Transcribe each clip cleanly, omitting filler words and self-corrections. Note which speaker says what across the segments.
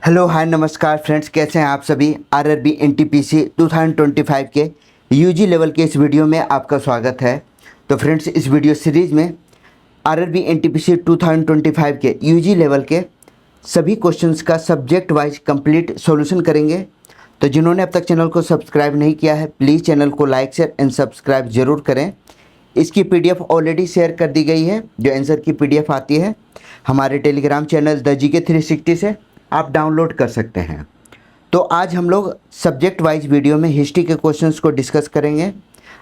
Speaker 1: Hello hi नमस्कार friends, कैसे हैं आप सभी। आरआरबी एनटीपीसी 2025 के यूजी लेवल के इस वीडियो में आपका स्वागत है। तो फ्रेंड्स, इस वीडियो सीरीज़ में आरआरबी एनटीपीसी 2025 के यूजी लेवल के सभी क्वेश्चंस का सब्जेक्ट वाइज कंप्लीट सॉल्यूशन करेंगे। तो जिन्होंने अब तक चैनल को सब्सक्राइब नहीं किया है, प्लीज़ चैनल को लाइक शेयर एंड सब्सक्राइब ज़रूर करें। इसकी पीडीएफ ऑलरेडी शेयर कर दी गई है। जो आंसर की पीडीएफ आती है हमारे टेलीग्राम चैनल द जीके 360 से आप डाउनलोड कर सकते हैं। तो आज हम लोग सब्जेक्ट वाइज वीडियो में हिस्ट्री के क्वेश्चंस को डिस्कस करेंगे।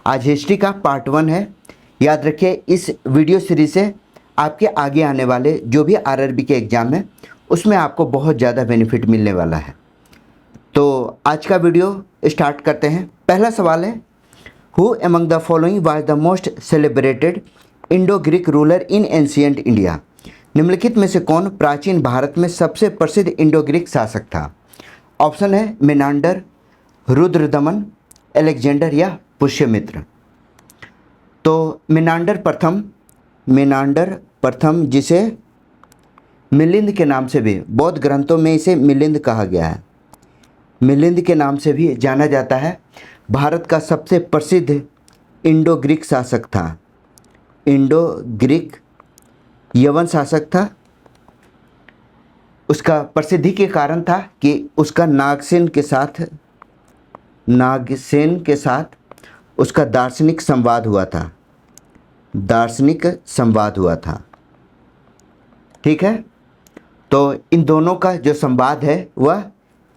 Speaker 1: आज हिस्ट्री का पार्ट 1 है। याद रखिए, इस वीडियो सीरीज से आपके आगे आने वाले जो भी आरआरबी के एग्ज़ाम है उसमें आपको बहुत ज़्यादा बेनिफिट मिलने वाला है। तो आज का वीडियो स्टार्ट करते हैं। पहला सवाल है, who among the following was the most celebrated Indo Greek ruler in ancient India. निम्नलिखित में से कौन प्राचीन भारत में सबसे प्रसिद्ध इंडो ग्रीक शासक था। ऑप्शन है मेनांडर, रुद्रदमन, अलेक्जेंडर या पुष्यमित्र। तो मेनांडर प्रथम जिसे मिलिंद के नाम से भी बौद्ध ग्रंथों में इसे मिलिंद कहा गया है, मिलिंद के नाम से भी जाना जाता है, भारत का सबसे प्रसिद्ध इंडो ग्रीक शासक था। इंडो ग्रीक यवन शासक था। उसका प्रसिद्धि के कारण था कि उसका नागसेन के साथ उसका दार्शनिक संवाद हुआ था। ठीक है, तो इन दोनों का जो संवाद है वह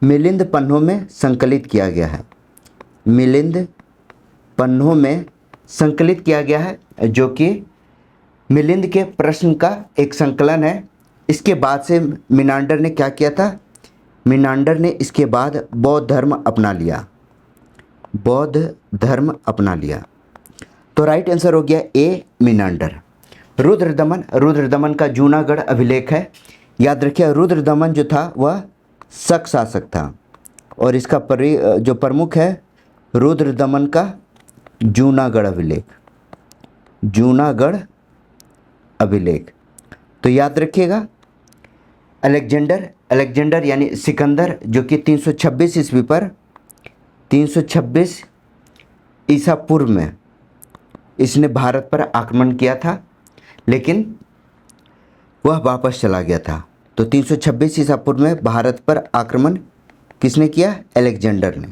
Speaker 1: मिलिंद पन्नों में संकलित किया गया है। मिलिंद पन्नों में संकलित किया गया है, जो कि मिलिंद के प्रश्न का एक संकलन है। इसके बाद से मिनांडर ने क्या किया था, मिनांडर ने इसके बाद बौद्ध धर्म अपना लिया। तो राइट आंसर हो गया ए, मिनांडर। रुद्रदमन का जूनागढ़ अभिलेख है। याद रखिए, रुद्रदमन जो था वह शक शासक था और इसका जो प्रमुख है रुद्रदमन का जूनागढ़ अभिलेख। तो याद रखिएगा, अलेक्जेंडर यानी सिकंदर, जो कि 326 ईस्वी पर 326 ईसा पूर्व में इसने भारत पर आक्रमण किया था, लेकिन वह वापस चला गया था। तो 326 ईसा पूर्व में भारत पर आक्रमण किसने किया, अलेक्जेंडर ने।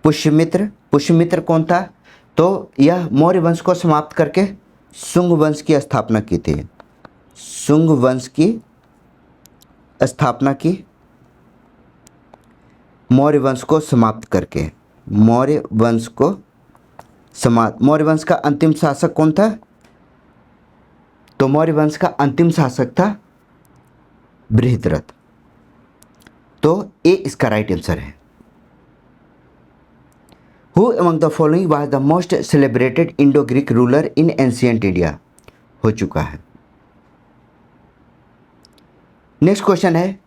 Speaker 1: पुष्यमित्र कौन था, तो यह मौर्य वंश को समाप्त करके शुंग वंश की स्थापना की थी। शुंग वंश की स्थापना की, मौर्य वंश को समाप्त करके। मौर्य वंश का अंतिम शासक कौन था, तो मौर्य वंश का अंतिम शासक था बृहद्रथ। तो ए इसका राइट आंसर है। Who among the following was the most celebrated Indo-Greek ruler in ancient India? हो चुका है। नेक्स्ट क्वेश्चन है,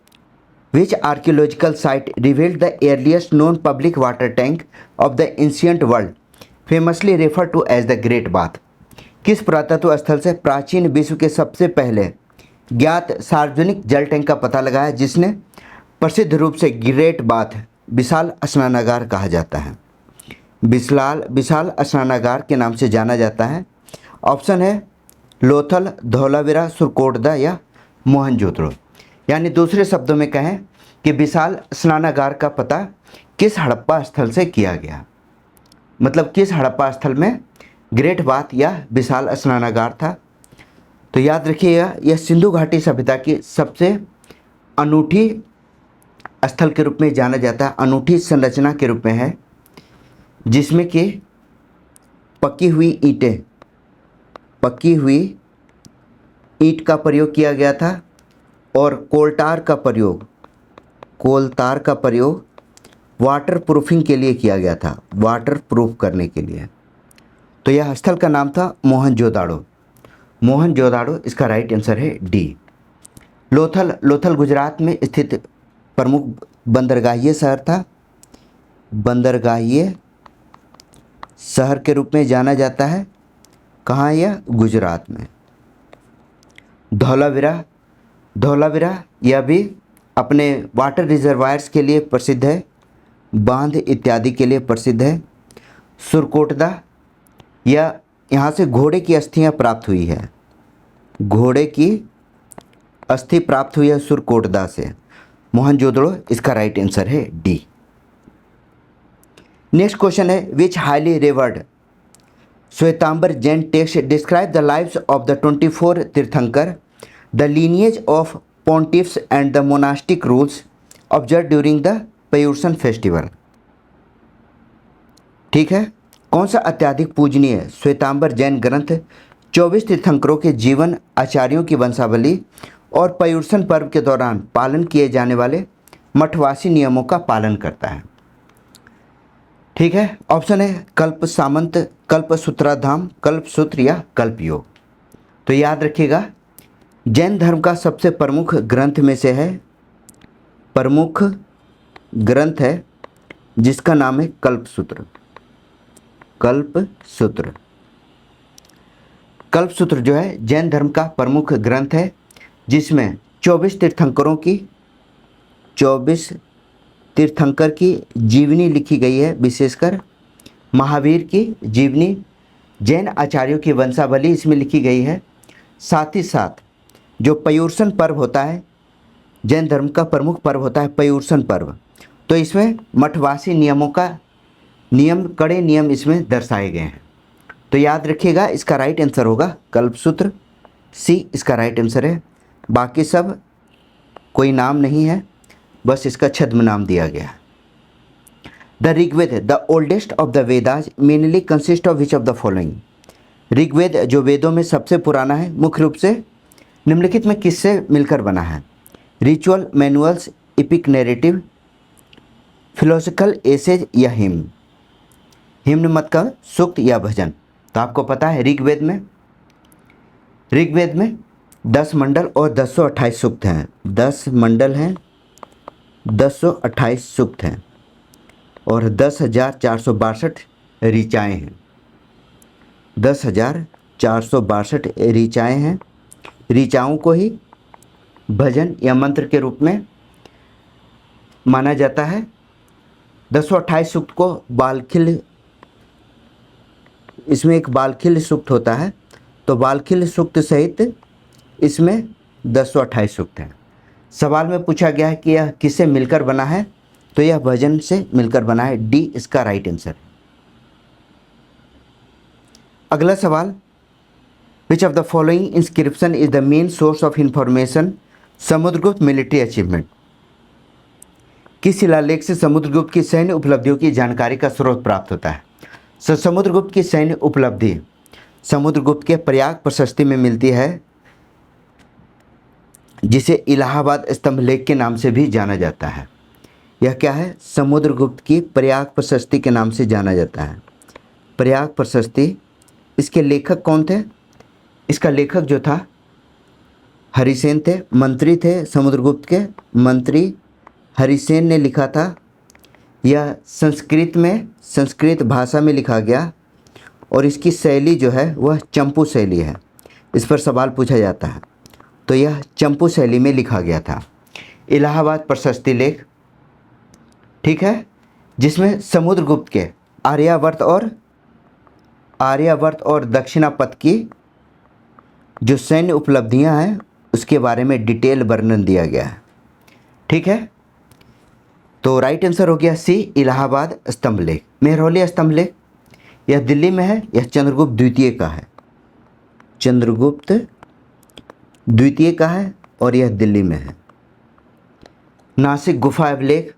Speaker 1: Which archaeological site revealed the earliest known public water tank of the ancient world, famously referred to as the Great Bath? किस पुरातत्व स्थल से प्राचीन विश्व के सबसे पहले ज्ञात सार्वजनिक जल टैंक का पता लगाया, जिसने प्रसिद्ध रूप से ग्रेट बाथ विशाल स्नानागार कहा जाता है। विशाल स्नानागार के नाम से जाना जाता है। ऑप्शन है लोथल, धौलावीरा, सुरकोटदा या मोहनजोदड़ो। यानी दूसरे शब्दों में कहें कि विशाल स्नानागार का पता किस हड़प्पा स्थल से किया गया, मतलब किस हड़प्पा स्थल में ग्रेट बाथ या विशाल स्नानागार था। तो याद रखिएगा, यह सिंधु घाटी सभ्यता की सबसे अनूठी स्थल के रूप में जाना जाता है, अनूठी संरचना के रूप में है, जिसमें कि पकी हुई ईंट का प्रयोग किया गया था और कोलतार का प्रयोग वाटर प्रूफिंग के लिए किया गया था, वाटर प्रूफ करने के लिए। तो यह स्थल का नाम था मोहनजोदाड़ो। इसका राइट आंसर है डी। लोथल गुजरात में स्थित प्रमुख बंदरगाहीय शहर था। बंदरगाहीय शहर के रूप में जाना जाता है। कहाँ, यह गुजरात में। धौलावीरा यह भी अपने वाटर रिजर्वायर्स के लिए प्रसिद्ध है, बांध इत्यादि के लिए प्रसिद्ध है। सुरकोटदा, या यहाँ से घोड़े की अस्थियाँ प्राप्त हुई है, घोड़े की अस्थि प्राप्त हुई है सुरकोटदा से। मोहनजोदड़ो इसका राइट आंसर है डी। नेक्स्ट क्वेश्चन है which highly revered Shvetambara Jain text describe the lives of the 24 Tirthankara, the lineage of pontiffs and the monastic rules observed during the Paryushana festival. ठीक है, कौन सा अत्यधिक पूजनीय श्वेतांबर जैन ग्रंथ 24 तीर्थंकरों के जीवन, आचार्यों की वंशावली और पर्युषण पर्व के दौरान पालन किए जाने वाले मठवासी नियमों का पालन करता है? ठीक है, ऑप्शन है कल्प सामंत, कल्प सूत्राधाम, कल्प सूत्र या कल्प योग। तो याद रखिएगा, जैन धर्म का सबसे प्रमुख ग्रंथ में से है, प्रमुख ग्रंथ है जिसका नाम है कल्पसूत्र। कल्पसूत्र, कल्पसूत्र जो है जैन धर्म का प्रमुख ग्रंथ है, जिसमें 24 तीर्थंकरों की 24 तीर्थंकर की जीवनी लिखी गई है, विशेषकर महावीर की जीवनी, जैन आचार्यों की वंशावली इसमें लिखी गई है। साथ ही साथ जो पर्युषण पर्व होता है, जैन धर्म का प्रमुख पर्व होता है पर्युषण पर्व, तो इसमें मठवासी नियमों का कड़े नियम इसमें दर्शाए गए हैं। तो याद रखिएगा, इसका राइट आंसर होगा कल्पसूत्र, सी इसका राइट आंसर है। बाकी सब कोई नाम नहीं है, बस इसका छद्म नाम दिया गया है। The Rigveda, the oldest of the Vedas, mainly consist of which of the following. Rigveda जो वेदों में सबसे पुराना है, मुख्य रूप से निम्नलिखित में किससे मिलकर बना है? Ritual, manuals, epic narrative, philosophical essays या हिम्न। हिम्न मत का सूक्त या भजन। तो आपको पता है ऋग्वेद में 10 मंडल और 1028 सूक्त हैं। 10 मंडल हैं, 1028 सूक्त हैं और 10,462 ऋचाएँ हैं। 10,462 ऋचाएँ हैं। ऋचाओं को ही भजन या मंत्र के रूप में माना जाता है। 1028 सूक्त को बालखिल, इसमें एक बालखिल सूक्त होता है, तो बालखिल सूक्त सहित इसमें 1028 सूक्त हैं। सवाल में पूछा गया है कि यह किससे मिलकर बना है, तो यह भजन से मिलकर बना है, डी इसका राइट आंसर। अगला सवाल, विच of the following inscription is the main source of information Samudragupta military achievement. किस शिलालेख से समुद्रगुप्त की सैन्य उपलब्धियों की जानकारी का स्रोत प्राप्त होता है? समुद्रगुप्त की सैन्य उपलब्धि समुद्रगुप्त के प्रयाग प्रशस्ति में मिलती है, जिसे इलाहाबाद स्तंभ लेख के नाम से भी जाना जाता है। यह क्या है? समुद्रगुप्त की प्रयाग प्रशस्ति के नाम से जाना जाता है। प्रयाग प्रशस्ति, इसके लेखक कौन थे? इसका लेखक जो था हरिसेन थे, मंत्री थे समुद्रगुप्त के, मंत्री हरिसेन ने लिखा था। यह संस्कृत भाषा में लिखा गया और इसकी शैली जो है वह चंपू शैली है। इस पर सवाल पूछा जाता है, तो यह चंपू शैली में लिखा गया था। इलाहाबाद प्रशस्ति लेख, ठीक है, जिसमें समुद्रगुप्त के आर्यावर्त और दक्षिणापथ की जो सैन्य उपलब्धियां हैं उसके बारे में डिटेल वर्णन दिया गया है। ठीक है, तो राइट आंसर हो गया सी, इलाहाबाद स्तंभ लेख। मेहरौली स्तंभ लेख, यह दिल्ली में है, यह चंद्रगुप्त द्वितीय का है। चंद्रगुप्त द्वितीय का है और यह दिल्ली में है। नासिक गुफा अभिलेख,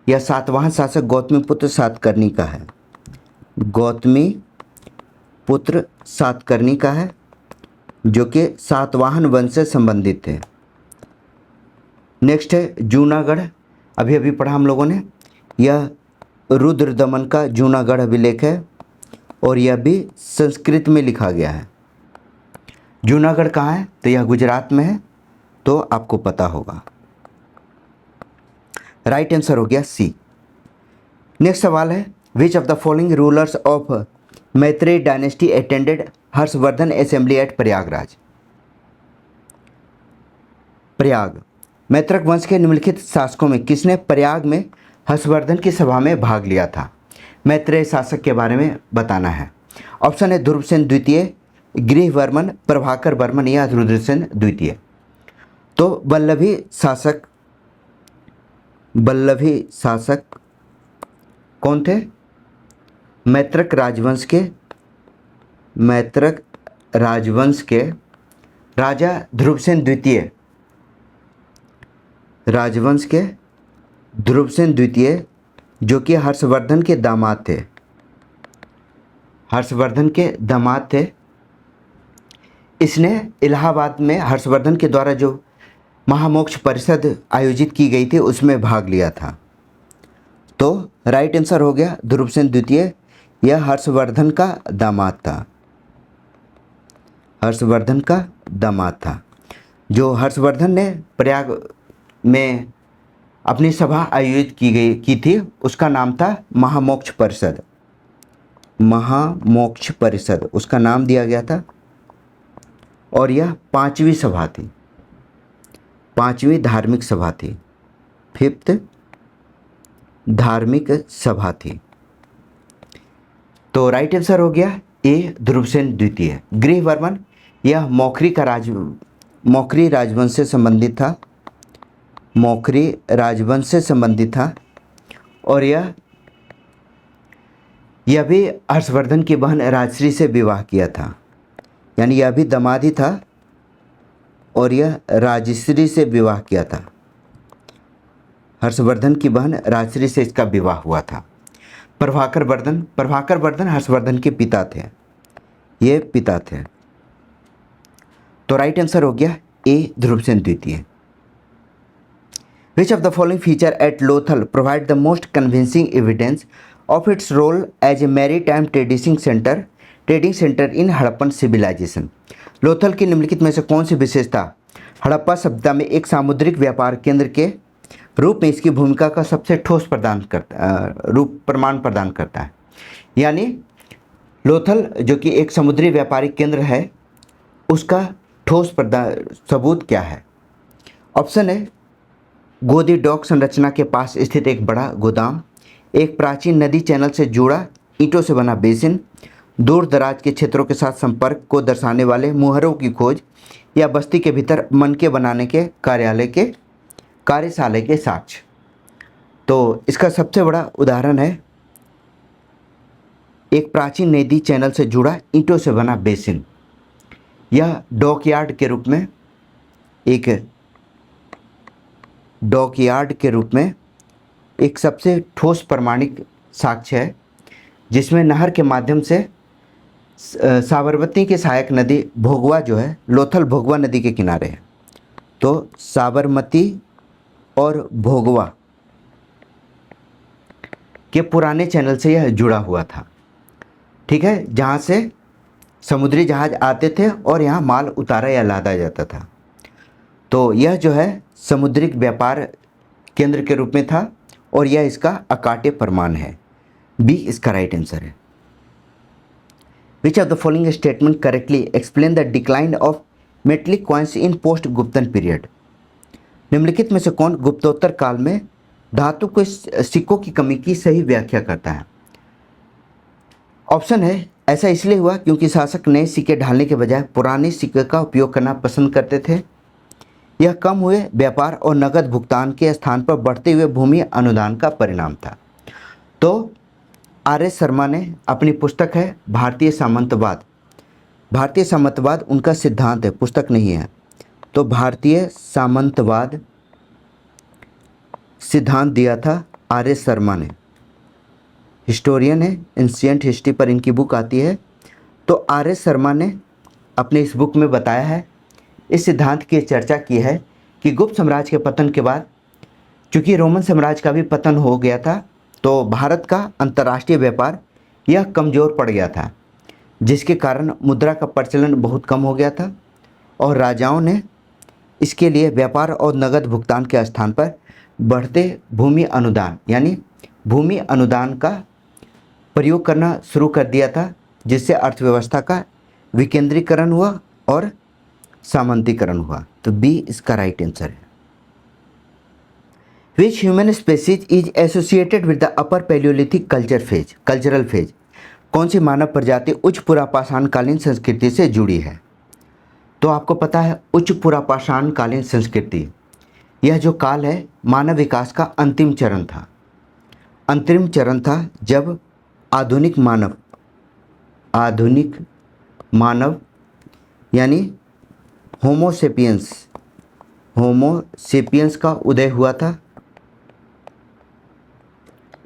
Speaker 1: यह सातवाहन शासक गौतमीपुत्र सातकर्णी का है। गौतमीपुत्र सातकर्णी का है, जो कि सातवाहन वंश से संबंधित थे। नेक्स्ट है जूनागढ़, अभी अभी पढ़ा हम लोगों ने। यह रुद्र दमन का जूनागढ़ अभिलेख है और यह भी संस्कृत में लिखा गया है। जूनागढ़ कहाँ है? तो यह गुजरात में है, तो आपको पता होगा। राइट आंसर हो गया सी। नेक्स्ट सवाल है, which of the following rulers of Maitreya dynasty attended Harshavardhan assembly at Prayagraj. Prayag, Maitraka वंश के निम्नलिखित शासकों में किसने प्रयाग में हर्षवर्धन की सभा में भाग लिया था? मैत्रेय शासक के बारे में बताना है। ऑप्शन है ध्रुवसेन द्वितीय, गृहवर्मन, प्रभाकर वर्मन या रुद्रसेन द्वितीय। तो वल्लभी शासक कौन थे? मैत्रक राजवंश के राजा ध्रुवसेन द्वितीय, जो कि हर्षवर्धन के दामाद थे। इसने इलाहाबाद में हर्षवर्धन के द्वारा जो महामोक्ष परिषद आयोजित की गई थी उसमें भाग लिया था। तो राइट आंसर हो गया ध्रुवसेन द्वितीय, यह हर्षवर्धन का दामाद था। जो हर्षवर्धन ने प्रयाग में अपनी सभा आयोजित की थी उसका नाम था महामोक्ष परिषद उसका नाम दिया गया था। और यह 5वीं सभा थी, 5वीं धार्मिक सभा थी, 5th धार्मिक सभा थी। तो राइट आंसर हो गया ए ध्रुवसेन द्वितीय। गृहवर्मन यह मौखरी राजवंश से संबंधित था और यह भी हर्षवर्धन की बहन राजश्री से विवाह किया था, यानी यह भी दामाद ही था और यह राजश्री से विवाह किया था। हर्षवर्धन की बहन राजश्री से इसका विवाह हुआ था। प्रभाकर वर्धन हर्षवर्धन के पिता थे, ये पिता थे। तो राइट आंसर हो गया ए ध्रुवसेन द्वितीय। Which of the following feature at Lothal provide the most convincing evidence of its role as a maritime trading centre in Harappan civilization? Lothal की निम्नलिखित में से कौन सी विशेषता हड़प्पा सभ्यता में एक सामुद्रिक व्यापार केंद्र के रूप में इसकी भूमिका का सबसे ठोस प्रमाण प्रदान करता है? यानी लोथल जो कि एक समुद्री व्यापारिक केंद्र है उसका ठोस सबूत क्या है? ऑप्शन है गोदी डॉक संरचना के पास स्थित एक बड़ा गोदाम, एक प्राचीन नदी चैनल से जुड़ा ईंटों से बना बेसिन, दूर दराज के क्षेत्रों के साथ संपर्क को दर्शाने वाले मुहरों की खोज, या बस्ती के भीतर मनके बनाने के कार्यशाला के साक्ष्य। तो इसका सबसे बड़ा उदाहरण है एक प्राचीन नदी चैनल से जुड़ा ईंटों से बना बेसिन। यह डॉकयार्ड के रूप में एक सबसे ठोस प्रमाणिक साक्ष्य है जिसमें नहर के माध्यम से साबरमती की सहायक नदी भोगवा जो है लोथल भोगवा नदी के किनारे है। तो साबरमती और भोगवा के पुराने चैनल से यह जुड़ा हुआ था, ठीक है, जहाँ से समुद्री जहाज आते थे और यहाँ माल उतारा या लादा जाता था। तो यह जो है समुद्रिक व्यापार केंद्र के रूप में था और यह इसका अकाट्य प्रमाण है। बी इसका राइट आंसर है। Which of the following statement correctly explain the decline of metallic coins in post Guptan period? निम्नलिखित में से कौन गुप्तोत्तर काल में धातु के सिक्कों की कमी की सही व्याख्या करता है? ऑप्शन है ऐसा इसलिए हुआ क्योंकि शासक नए सिक्के ढालने के बजाय पुराने सिक्के का उपयोग करना पसंद करते थे। यह कम हुए व्यापार और नकद भुगतान के स्थान पर बढ़ते हुए भूमि अनुदान का परिणाम था। तो आर.एस. शर्मा ने अपनी पुस्तक है भारतीय सामंतवाद उनका सिद्धांत है, पुस्तक नहीं है। तो भारतीय सामंतवाद सिद्धांत दिया था आर.एस. शर्मा ने, हिस्टोरियन है, एंशिएंट हिस्ट्री पर इनकी बुक आती है। तो आर.एस. शर्मा ने अपने इस बुक में बताया है, इस सिद्धांत की चर्चा की है कि गुप्त साम्राज्य के पतन के बाद चूँकि रोमन साम्राज्य का भी पतन हो गया था तो भारत का अंतर्राष्ट्रीय व्यापार यह कमज़ोर पड़ गया था, जिसके कारण मुद्रा का प्रचलन बहुत कम हो गया था और राजाओं ने इसके लिए व्यापार और नगद भुगतान के स्थान पर बढ़ते भूमि अनुदान यानी भूमि अनुदान का प्रयोग करना शुरू कर दिया था, जिससे अर्थव्यवस्था का विकेंद्रीकरण हुआ और सामंतीकरण हुआ। तो बी इसका राइट आंसर है। Which human species is associated with the upper Palaeolithic cultural phase. कौन सी मानव प्रजाति उच्च पुरापाषाणकालीन संस्कृति से जुड़ी है? तो आपको पता है उच्च पुरापाषाणकालीन संस्कृति, यह जो काल है मानव विकास का अंतिम चरण था जब आधुनिक मानव यानी होमोसेपियंस का उदय हुआ था,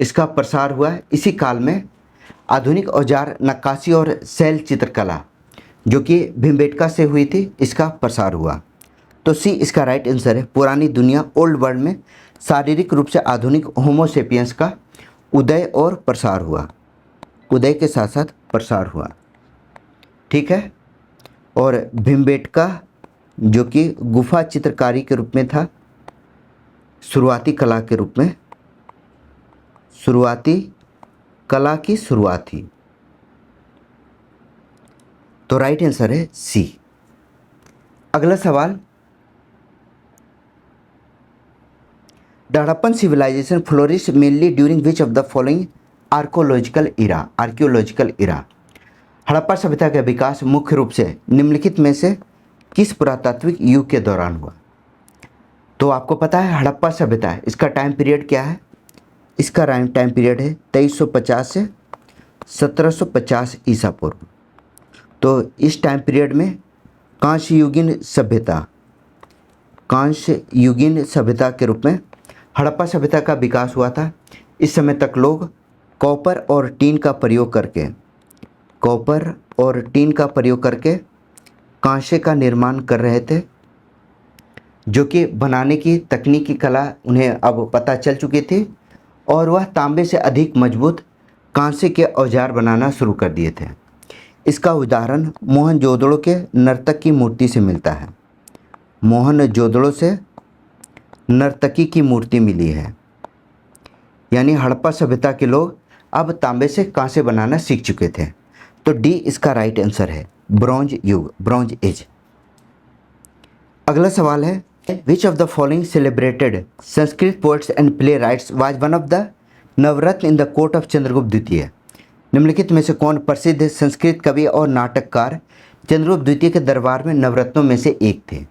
Speaker 1: इसका प्रसार हुआ है। इसी काल में आधुनिक औजार, नक्काशी और शैल चित्रकला जो कि भीमबेटका से हुई थी, इसका प्रसार हुआ। तो सी इसका राइट आंसर है। पुरानी दुनिया ओल्ड वर्ल्ड में शारीरिक रूप से आधुनिक होमोसेपियंस का उदय और प्रसार हुआ, उदय के साथ साथ प्रसार हुआ, ठीक है। और भीमबेटका जो कि गुफा चित्रकारी के रूप में था, शुरुआती कला की शुरुआत थी। तो राइट आंसर है सी। अगला सवाल, the Harappan civilisation flourish mainly during which of the following archaeological era. Harappa सभ्यता का विकास मुख्य रूप से निम्नलिखित में से किस पुरातात्विक युग के दौरान हुआ? तो आपको पता है हड़प्पा सभ्यता है, इसका टाइम पीरियड क्या है? इसका टाइम पीरियड है 2350 से 1750 ईसा पूर्व। तो इस टाइम पीरियड में कांस्य युगीन सभ्यता के रूप में हड़प्पा सभ्यता का विकास हुआ था। इस समय तक लोग कॉपर और टीन का प्रयोग करके कांसे का निर्माण कर रहे थे, जो कि बनाने की तकनीकी कला उन्हें अब पता चल चुकी थी, और वह तांबे से अधिक मजबूत कांसे के औजार बनाना शुरू कर दिए थे। इसका उदाहरण मोहनजोदड़ो के नर्तक की मूर्ति से मिलता है। मोहनजोदड़ो से नर्तकी की मूर्ति मिली है, यानी हड़प्पा सभ्यता के लोग अब तांबे से कांसे बनाना सीख चुके थे। तो डी इसका राइट आंसर है, ब्रॉन्ज एज। अगला सवाल है, which of the following celebrated Sanskrit poets and play rights was one of the Navratna in the court of Chandragupta द्वितीय। निम्नलिखित में से कौन प्रसिद्ध संस्कृत कवि और नाटककार चंद्रगुप्त द्वितीय के दरबार में नवरत्नों में से एक थे?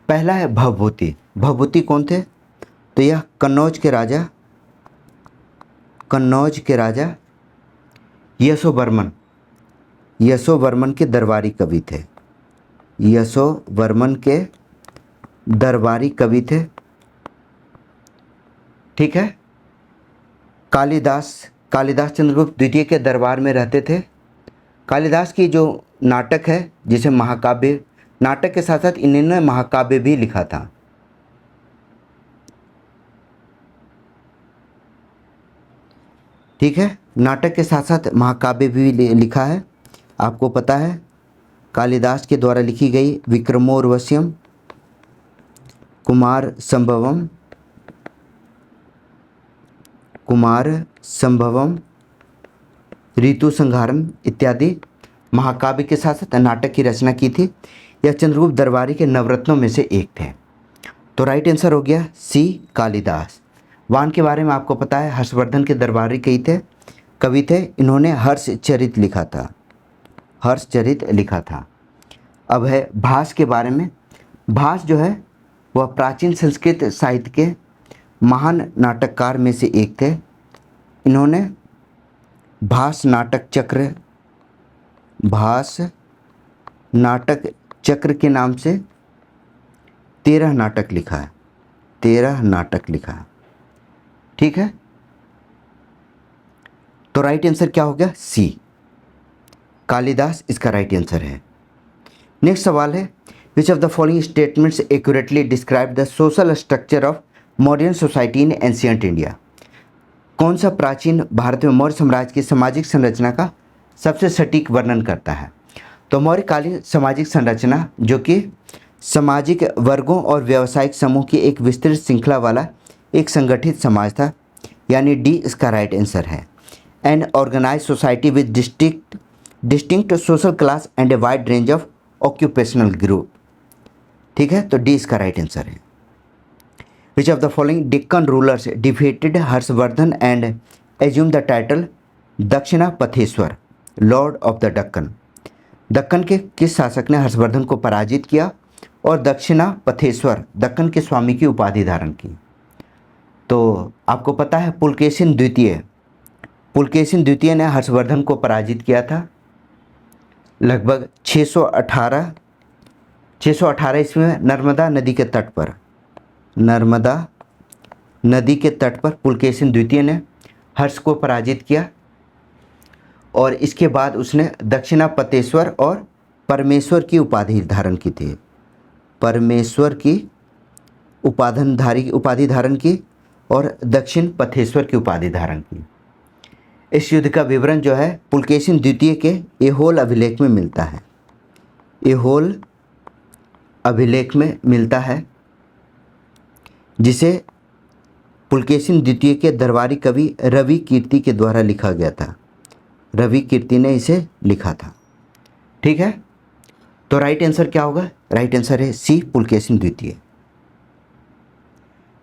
Speaker 1: पहला है भवभूति। भवभूति कौन थे? तो यह कन्नौज के राजा यशोवर्मन के दरबारी कवि थे, ठीक है। कालिदास चंद्रगुप्त द्वितीय के दरबार में रहते थे। कालिदास की जो नाटक है, जिसे महाकाव्य, नाटक के साथ साथ इन्होंने महाकाव्य भी लिखा था। ठीक है, नाटक के साथ साथ महाकाव्य भी लिखा है। आपको पता है कालिदास के द्वारा लिखी गई विक्रमोर्वश्यम, कुमार संभवम, ऋतु संहारम इत्यादि महाकाव्य के साथ साथ नाटक की रचना की थी। यह चंद्रगुप्त दरबारी के नवरत्नों में से एक थे। तो राइट आंसर हो गया सी, कालिदास। वान के बारे में आपको पता है हर्षवर्धन के दरबारी कवि थे। इन्होंने हर्षचरित लिखा था। अब है भास के बारे में। भास जो है वह प्राचीन संस्कृत साहित्य के महान नाटककार में से एक थे। इन्होंने भास नाटक चक्र के नाम से 13 नाटक लिखा है। ठीक है, तो राइट आंसर क्या हो गया? सी, कालिदास इसका राइट आंसर है। नेक्स्ट सवाल है, which of the following statements accurately describe the social structure of modern society in ancient India. कौन सा प्राचीन भारत में मौर्य साम्राज्य की सामाजिक संरचना का सबसे सटीक वर्णन करता है? तो मौर्यकालीन सामाजिक संरचना जो कि सामाजिक वर्गों और व्यावसायिक समूह की एक विस्तृत श्रृंखला वाला एक संगठित समाज था, यानी डी इसका राइट आंसर है। An organise society with distinct social class and a wide range of occupational group. ठीक है, तो डी इसका राइट आंसर है। Which of the following Deccan rulers defeated Harshavardhan and assume the title Dakshinapatheshwara lord of the Deccan. Deccan के किस शासक ने हर्षवर्धन को पराजित किया और दक्षिणापथेश्वर दक्कन के स्वामी की उपाधि धारण की? तो आपको पता है पुलकेशिन द्वितीय ने हर्षवर्धन को पराजित किया था लगभग 618 ईस्वी में नर्मदा नदी के तट पर पुलकेशिन द्वितीय ने हर्ष को पराजित किया और इसके बाद उसने दक्षिणापथेश्वर और परमेश्वर की उपाधि धारण की थी। परमेश्वर की उपाधि धारण की और दक्षिण पथेश्वर की उपाधि धारण की। इस युद्ध का विवरण जो है पुलकेशिन द्वितीय के ऐहोल अभिलेख में मिलता है। ऐहोल अभिलेख में मिलता है जिसे पुलकेशिन द्वितीय के दरबारी कवि रवि कीर्ति के द्वारा लिखा गया था। रवि कीर्ति ने इसे लिखा था। ठीक है, तो राइट आंसर क्या होगा? राइट आंसर है सी, पुलकेशिन द्वितीय।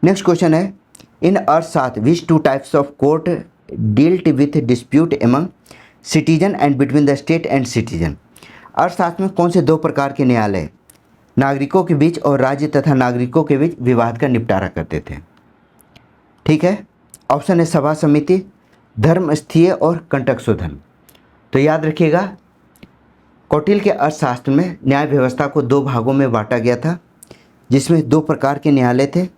Speaker 1: नेक्स्ट क्वेश्चन है, in Arthashastra which two types of court dealt with dispute among citizen and between the state and citizen. Arthashastra में कौन से दो प्रकार के न्यायालय नागरिकों के बीच और राज्य तथा नागरिकों के बीच विवाद का निपटारा करते थे? ठीक है, ऑप्शन है सभा समिति, धर्मस्थीय और कंटक शोधन। तो याद रखिएगा कौटिल्य के अर्थशास्त्र में न्याय व्यवस्था को दो भागों में बांटा गया था जिसमें दो प्रकार के न्यायालय थे,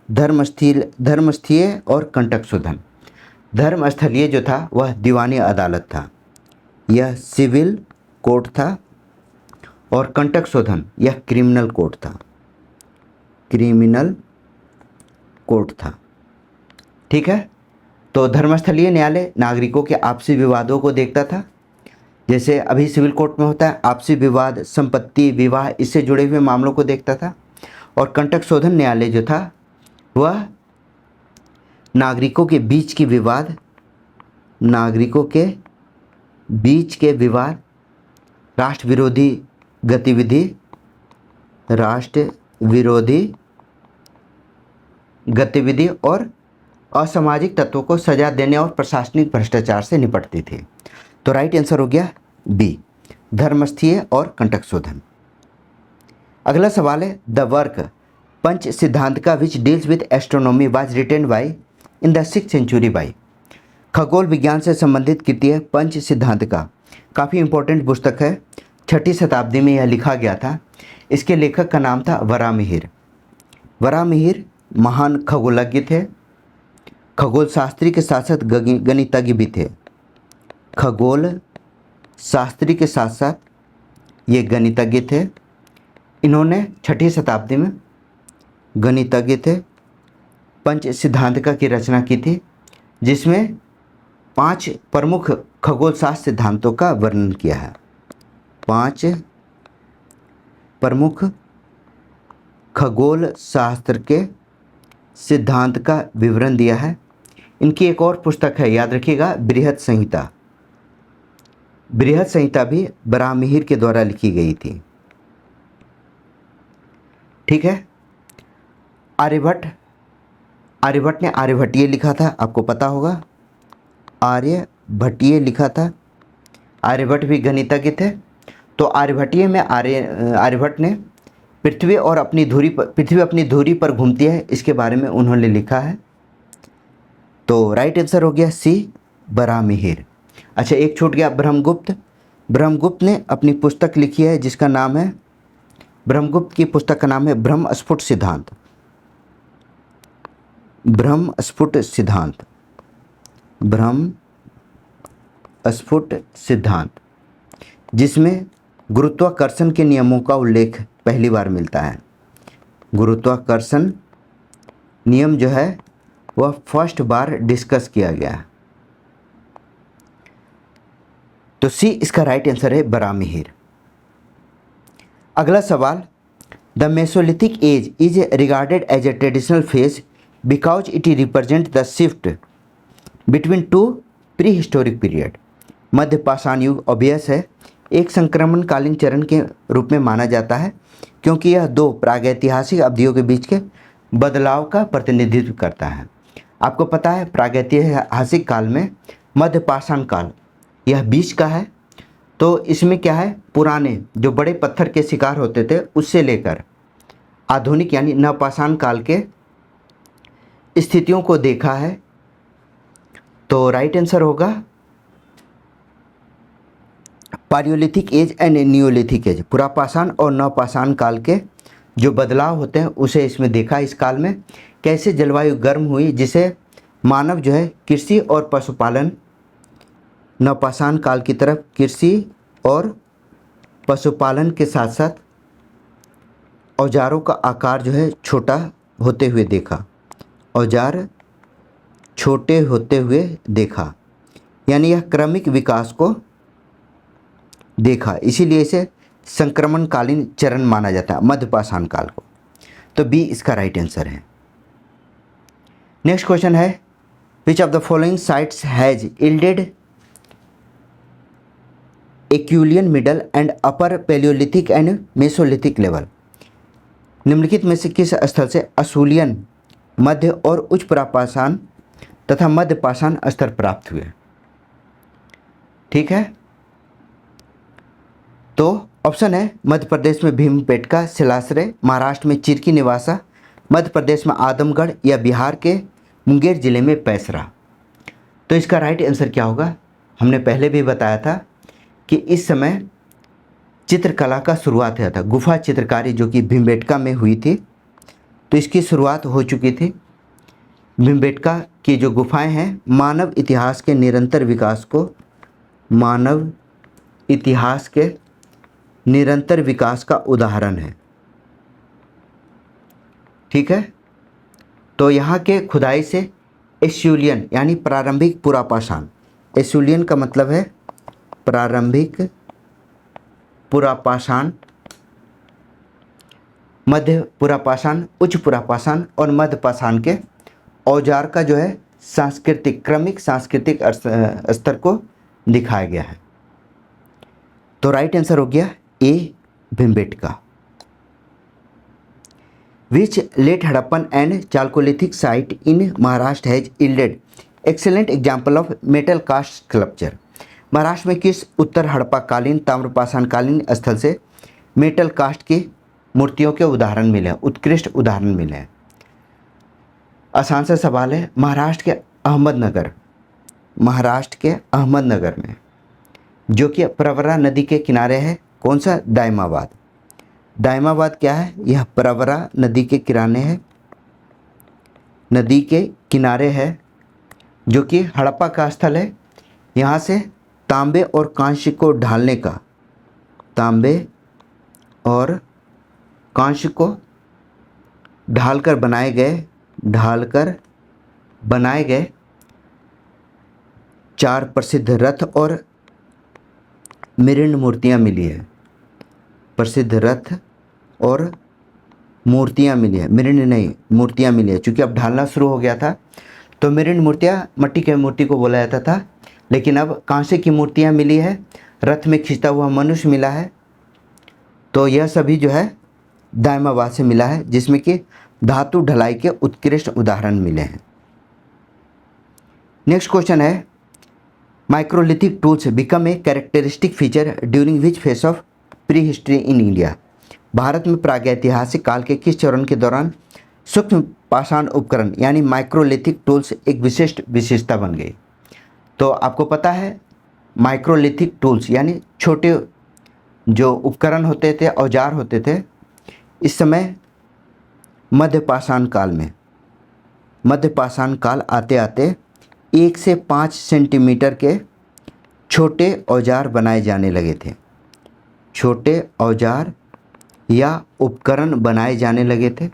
Speaker 1: धर्मस्थीय और कंटक शोधन। धर्मस्थलीय जो था वह दीवानी अदालत था, यह सिविल कोर्ट था, और कंटक शोधन यह क्रिमिनल कोर्ट था। ठीक है, तो धर्मस्थलीय न्यायालय नागरिकों के आपसी विवादों को देखता था, जैसे अभी सिविल कोर्ट में होता है आपसी विवाद, संपत्ति, विवाह, इससे जुड़े हुए मामलों को देखता था। और कंटक शोधन न्यायालय जो था वह नागरिकों के बीच के विवाद, राष्ट्र विरोधी गतिविधि और असामाजिक तत्वों को सजा देने और प्रशासनिक भ्रष्टाचार से निपटती थी। तो राइट आंसर हो गया बी, धर्मस्थीय और कंटक शोधन। अगला सवाल है, द वर्क पंच सिद्धांत का which deals with astronomy was written by in the 6th century by. खगोल विज्ञान से संबंधित कृति है पंच सिद्धांत का, काफ़ी इंपॉर्टेंट पुस्तक है, 6ठी शताब्दी में यह लिखा गया था। इसके लेखक का नाम था वराहमिहिर। वराहमिहिर महान खगोलज्ञ थे, खगोल शास्त्री के साथ साथ गणितज्ञ भी थे। खगोल शास्त्री के साथ साथ ये गणितज्ञ थे। इन्होंने 6ठी शताब्दी में गणितज्ञ थे, पंच सिद्धांतिका की रचना की थी जिसमें 5 प्रमुख खगोल शास्त्र सिद्धांतों का वर्णन किया है। 5 प्रमुख खगोल शास्त्र के सिद्धांत का विवरण दिया है। इनकी एक और पुस्तक है, याद रखिएगा, बृहद संहिता। बृहद संहिता भी वराहमिहिर के द्वारा लिखी गई थी। ठीक है, आर्यभट्ट ने आर्यभट्टीय लिखा था, आपको पता होगा, आर्यभट्टीय लिखा था। आर्यभट्ट भी गणितज्ञ थे। तो आर्यभट्टीय में आर्यभट्ट ने पृथ्वी अपनी धुरी पर घूमती है, इसके बारे में उन्होंने लिखा है। तो राइट आंसर हो गया सी, वराहमिहिर। अच्छा, एक छूट गया, ब्रह्मगुप्त ने अपनी पुस्तक लिखी है जिसका नाम है, ब्रह्मगुप्त की पुस्तक का नाम है ब्रह्मस्फुट सिद्धांत, जिसमें गुरुत्वाकर्षण के नियमों का उल्लेख पहली बार मिलता है। गुरुत्वाकर्षण नियम जो है वह फर्स्ट बार डिस्कस किया गया है। तो सी इसका राइट आंसर है वराहमिहिर। अगला सवाल, the mesolithic age is regarded as a traditional phase because it represent the shift between 2 pre historic period. मध्य पाषाण युग ऑब्वियस है, एक संक्रमणकालीन चरण के रूप में माना जाता है क्योंकि यह 2 प्रागैतिहासिक अवधियों के बीच के बदलाव का प्रतिनिधित्व करता है। आपको पता है प्रागैतिहासिक काल में मध्य पाषाण काल यह बीच का है। तो इसमें क्या है, पुराने जो बड़े पत्थर के शिकार होते थे उससे लेकर आधुनिक यानी नवपाषाण काल के स्थितियों को देखा है। तो राइट आंसर होगा palaeolithic age and neolithic age. पुरापाषाण और नवपाषाण काल के जो बदलाव होते हैं उसे इसमें देखा। इस काल में कैसे जलवायु गर्म हुई जिसे मानव जो है कृषि और पशुपालन, नवपाषाण काल की तरफ कृषि और पशुपालन के साथ साथ औजारों का आकार जो है छोटा होते हुए देखा, औजार छोटे होते हुए देखा, यानी यह क्रमिक विकास को देखा। इसीलिए इसे संक्रमणकालीन चरण माना जाता है मध्यपाषाण काल को। तो बी इसका राइट आंसर है। नेक्स्ट क्वेश्चन है, which of the following sites has yielded Acheulian middle and upper palaeolithic and mesolithic level. निम्नलिखित में से किस स्थल से असूलियन, मध्य और उच्च पुरापाषाण तथा मध्य पाषाण स्तर प्राप्त हुए? ठीक है, तो ऑप्शन है मध्य प्रदेश में भीमबेटका शिलाश्रय, महाराष्ट्र में चिरकी निवासा, मध्य प्रदेश में आदमगढ़ या बिहार के मुंगेर जिले में पैसरा। तो इसका राइट आंसर क्या होगा? हमने पहले भी बताया था कि इस समय चित्रकला का शुरुआत हुआ था, गुफा चित्रकारी जो कि भीमबेटका में हुई थी। तो इसकी शुरुआत हो चुकी थी। भीमबेटका की जो गुफाएं हैं मानव इतिहास के निरंतर विकास को, मानव इतिहास के निरंतर विकास का उदाहरण है। ठीक है, तो यहाँ के खुदाई से एस्यूलियन यानी प्रारंभिक पुरापाषाण, एस्यूलियन का मतलब है प्रारंभिक पुरापाषाण, मध्य पुरापाषाण, उच्च पुरापाषाण और मध्य पाषाण के औजार का जो है सांस्कृतिक, क्रमिक सांस्कृतिक स्तर को दिखाया गया है। तो राइट आंसर हो गया A Bhimbetka. Which late Harappan and chalcolithic site in Maharashtra has yielded excellent example of metal cast sculpture. Maharashtra में किस उत्तर हड़प्पाकालीन ताम्रपाषाणकालीन स्थल से मेटल कास्ट की मूर्तियों के उदाहरण मिले हैं, उत्कृष्ट उदाहरण मिले हैं? आसान सा सवाल है। महाराष्ट्र के अहमदनगर, महाराष्ट्र के अहमदनगर में जो कि प्रवरा नदी के किनारे है, कौन सा? दायमाबाद। दायमाबाद क्या है? यह प्रवरा नदी के किनारे है, नदी के किनारे है, जो कि हड़प्पा का स्थल है। यहाँ से तांबे और कांस्य को ढालने का, तांबे और कांस्य को ढालकर बनाए गए 4 प्रसिद्ध रथ और मृण्मय मूर्तियाँ मिली है। प्रसिद्ध रथ और मूर्तियाँ मिली है, मृण्मय नहीं मूर्तियाँ मिली है, क्योंकि अब ढालना शुरू हो गया था। तो मृण्मय मूर्तियाँ मट्टी की मूर्ति को बोला जाता था, लेकिन अब कांसे की मूर्तियाँ मिली है, रथ में खींचता हुआ मनुष्य मिला है। तो यह सभी जो है दायमाबाद से मिला है, जिसमें कि धातु ढलाई के उत्कृष्ट उदाहरण मिले हैं। नेक्स्ट क्वेश्चन है, microlithic tools become a characteristic feature during which phase of pre history in India. Bharat में प्रागैतिहासिक काल के किस चरण के दौरान सूक्ष्म पाषाण उपकरण यानी माइक्रोलिथिक टूल्स एक विशिष्ट विशेषता बन गई? तो आपको पता है माइक्रोलिथिक टूल्स यानी छोटे जो उपकरण होते थे, औजार होते थे, इस समय मध्यपाषाण काल में, मध्यपाषाण काल आते आते 1 से 5 सेंटीमीटर के छोटे औजार बनाए जाने लगे थे। छोटे औजार या उपकरण बनाए जाने लगे थे।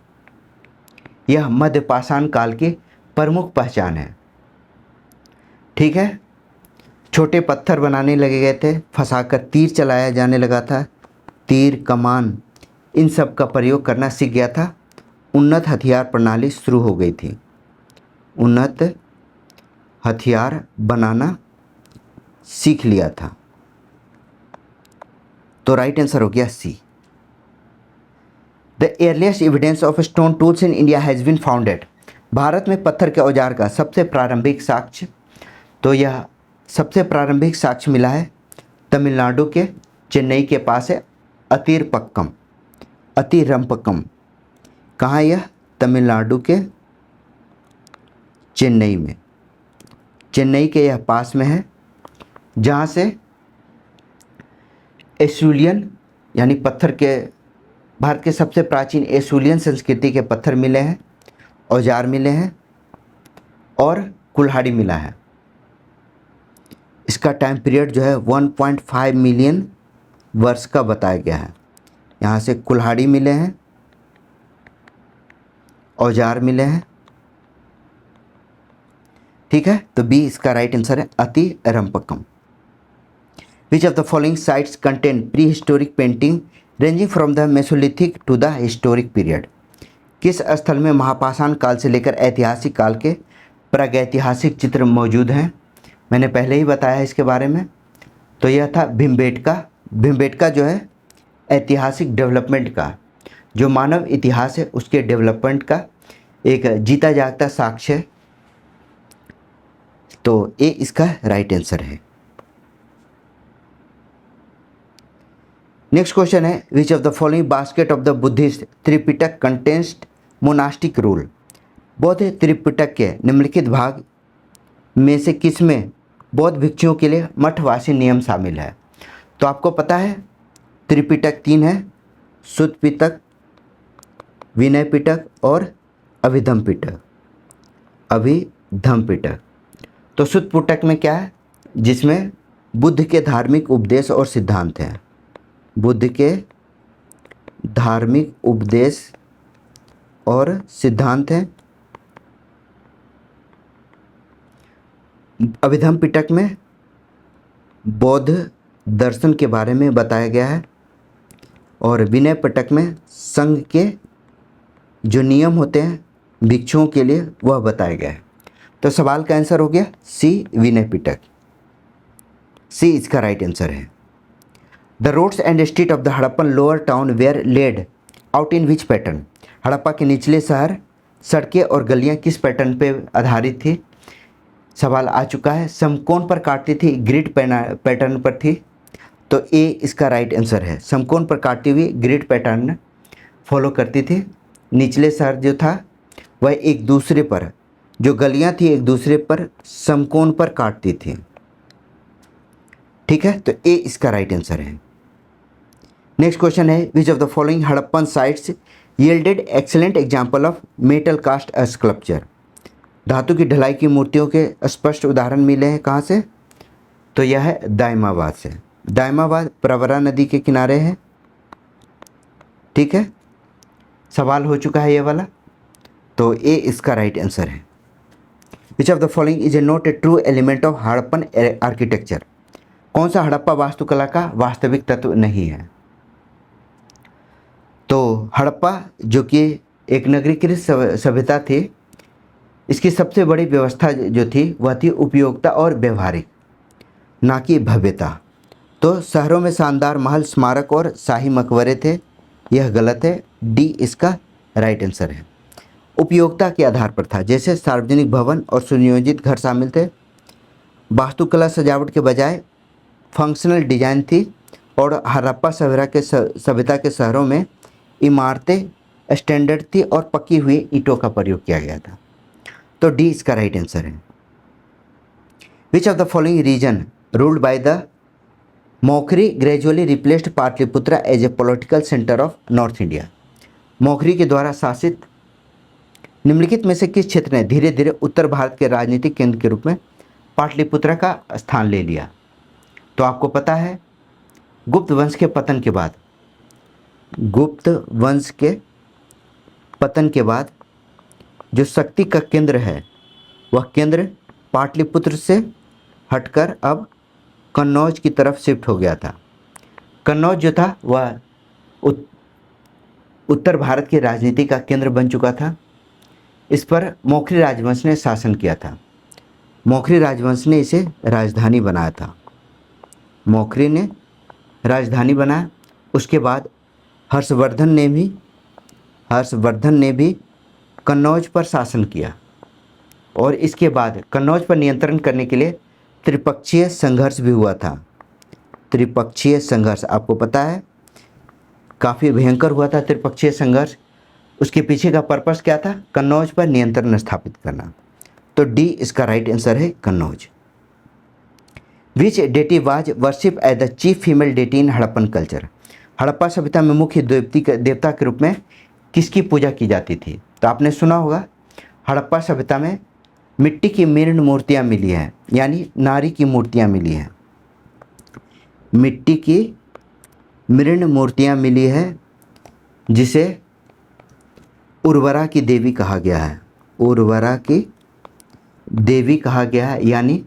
Speaker 1: यह मध्यपाषाण काल की प्रमुख पहचान है। ठीक है, छोटे पत्थर बनाने लगे गए थे, फंसाकर तीर चलाया जाने लगा था, तीर, कमान, इन सब का प्रयोग करना सीख गया था। उन्नत हथियार प्रणाली शुरू हो गई थी, उन्नत हथियार बनाना सीख लिया था। तो राइट आंसर हो गया C. The earliest evidence of stone tools in India has been founded. Bharat में पत्थर के औजार का सबसे प्रारंभिक साक्ष्य, तो यह सबसे प्रारंभिक साक्ष्य मिला है तमिलनाडु के चेन्नई के पास है अतिरपक्कम, अतिरम्पक्कम। कहाँ यह? तमिलनाडु के चेन्नई में, चेन्नई के यह पास में है, जहाँ से एसुलियन यानी पत्थर के, भारत के सबसे प्राचीन एसुलियन संस्कृति के पत्थर मिले हैं, औजार मिले हैं और कुल्हाड़ी मिला है। इसका टाइम पीरियड जो है 1.5 मिलियन वर्ष का बताया गया है। यहाँ से कुल्हाड़ी मिले हैं, औजार मिले हैं। ठीक है, तो बी इसका राइट आंसर है Attirampakkam. Which of the following sites contain pre historic painting ranging from the mesolithic to the historic period. किस स्थल में महापाषाण काल से लेकर ऐतिहासिक काल के प्रागैतिहासिक चित्र मौजूद हैं? मैंने पहले ही बताया है इसके बारे में। तो यह था भीमबेटका। भीमबेटका जो है ऐतिहासिक डेवलपमेंट का, जो मानव इतिहास है उसके डेवलपमेंट का एक जीता जागता साक्ष्य है। तो ए इसका राइट आंसर है। नेक्स्ट क्वेश्चन है which of the following basket of the Buddhist Tripitaka contains monastic rule. बौद्ध त्रिपिटक के निम्नलिखित भाग में से किसमें बौद्ध भिक्षुओं के लिए मठवासी नियम शामिल है? तो आपको पता है त्रिपिटक 3 है, सुत्त पिटक, विनय पिटक और अभिधम पिटक। अभिधम पिटक। तो सुत्त पिटक में क्या है? जिसमें बुद्ध के धार्मिक उपदेश और सिद्धांत हैं। बुद्ध के धार्मिक उपदेश और सिद्धांत हैं। अभिधम पिटक में बौद्ध दर्शन के बारे में बताया गया है और विनय पिटक में संघ के जो नियम होते हैं भिक्षुओं के लिए वह बताया गया है। तो सवाल का आंसर हो गया सी, विनय पिटक। सी इसका राइट आंसर है। The roads and street of the Harappan lower town were laid out in which pattern. Harappa के निचले शहर सड़कें और गलियां किस पैटर्न पे आधारित थी? सवाल आ चुका है। समकोण पर काटती थी, ग्रिड पैटर्न पर थी। तो ए इसका राइट आंसर है। समकोण पर काटती हुई ग्रिड पैटर्न फॉलो करती थी। निचले शहर जो था वह एक दूसरे पर, जो गलियां थी एक दूसरे पर समकोण पर काटती थी। ठीक है, तो ए इसका राइट आंसर है। नेक्स्ट क्वेश्चन है which of the following Harappan sites yielded excellent example of metal cast sculpture. धातु की ढलाई की मूर्तियों के स्पष्ट उदाहरण मिले हैं कहाँ से? तो यह है दाइमाबाद से। दाइमाबाद प्रवरा नदी के किनारे है। ठीक है, सवाल हो चुका है ये वाला। तो ए इसका राइट आंसर है। Which of the following is a not a true element of Harappan architecture. कौन सा हड़प्पा वास्तुकला का वास्तविक तत्व नहीं है? तो हड़प्पा जो कि एक नगरीकृत सभ्यता थी, इसकी सबसे बड़ी व्यवस्था जो थी वह थी उपयोगिता और व्यवहारिक, ना कि भव्यता। तो शहरों में शानदार महल, स्मारक और शाही मकबरे थे। यह गलत है। डी इसका राइट आंसर है। उपयोगिता के आधार पर था, जैसे सार्वजनिक भवन और सुनियोजित घर शामिल थे। वास्तुकला सजावट के बजाय फंक्शनल डिजाइन थी और हड़प्पा सभ्यता के शहरों में इमारतें स्टैंडर्ड थी और पकी हुई ईंटों का प्रयोग किया गया था। तो डी इसका राइट आंसर है। Which of the following region ruled by the Maukhari gradually replaced Pataliputra as a political centre of north India. Maukhari के द्वारा शासित निम्नलिखित में से किस क्षेत्र ने धीरे धीरे उत्तर भारत के राजनीतिक केंद्र के रूप में पाटलिपुत्रा का स्थान ले लिया? तो आपको पता है गुप्त वंश के पतन के बाद, गुप्त वंश के पतन के बाद जो शक्ति का केंद्र है वह केंद्र पाटलिपुत्र से हटकर अब कन्नौज की तरफ शिफ्ट हो गया था। कन्नौज जो था वह उत्तर भारत की राजनीति का केंद्र बन चुका था। इस पर मौखरी राजवंश ने शासन किया था। मौखरी राजवंश ने इसे राजधानी बनाया था। मौखरी ने राजधानी बनाया। उसके बाद हर्षवर्धन ने भी हर्षवर्धन ने भी कन्नौज पर शासन किया और इसके बाद कन्नौज पर नियंत्रण करने के लिए त्रिपक्षीय संघर्ष भी हुआ था। त्रिपक्षीय संघर्ष आपको पता है काफ़ी भयंकर हुआ था त्रिपक्षीय संघर्ष। उसके पीछे का पर्पस क्या था? कन्नौज पर नियंत्रण स्थापित करना। तो डी इसका राइट आंसर है Kannauj. Which deity was worship as the chief female deity in Harappan culture. Harappa सभ्यता में मुख्य देवता के रूप में किसकी पूजा की जाती थी? तो आपने सुना होगा हड़प्पा सभ्यता में मिट्टी की मृण मूर्तियाँ मिली हैं, यानी नारी की मूर्तियाँ मिली हैं। मिट्टी की मृण मूर्तियाँ मिली है जिसे उर्वरा की देवी कहा गया है। उर्वरा की देवी कहा गया है, यानी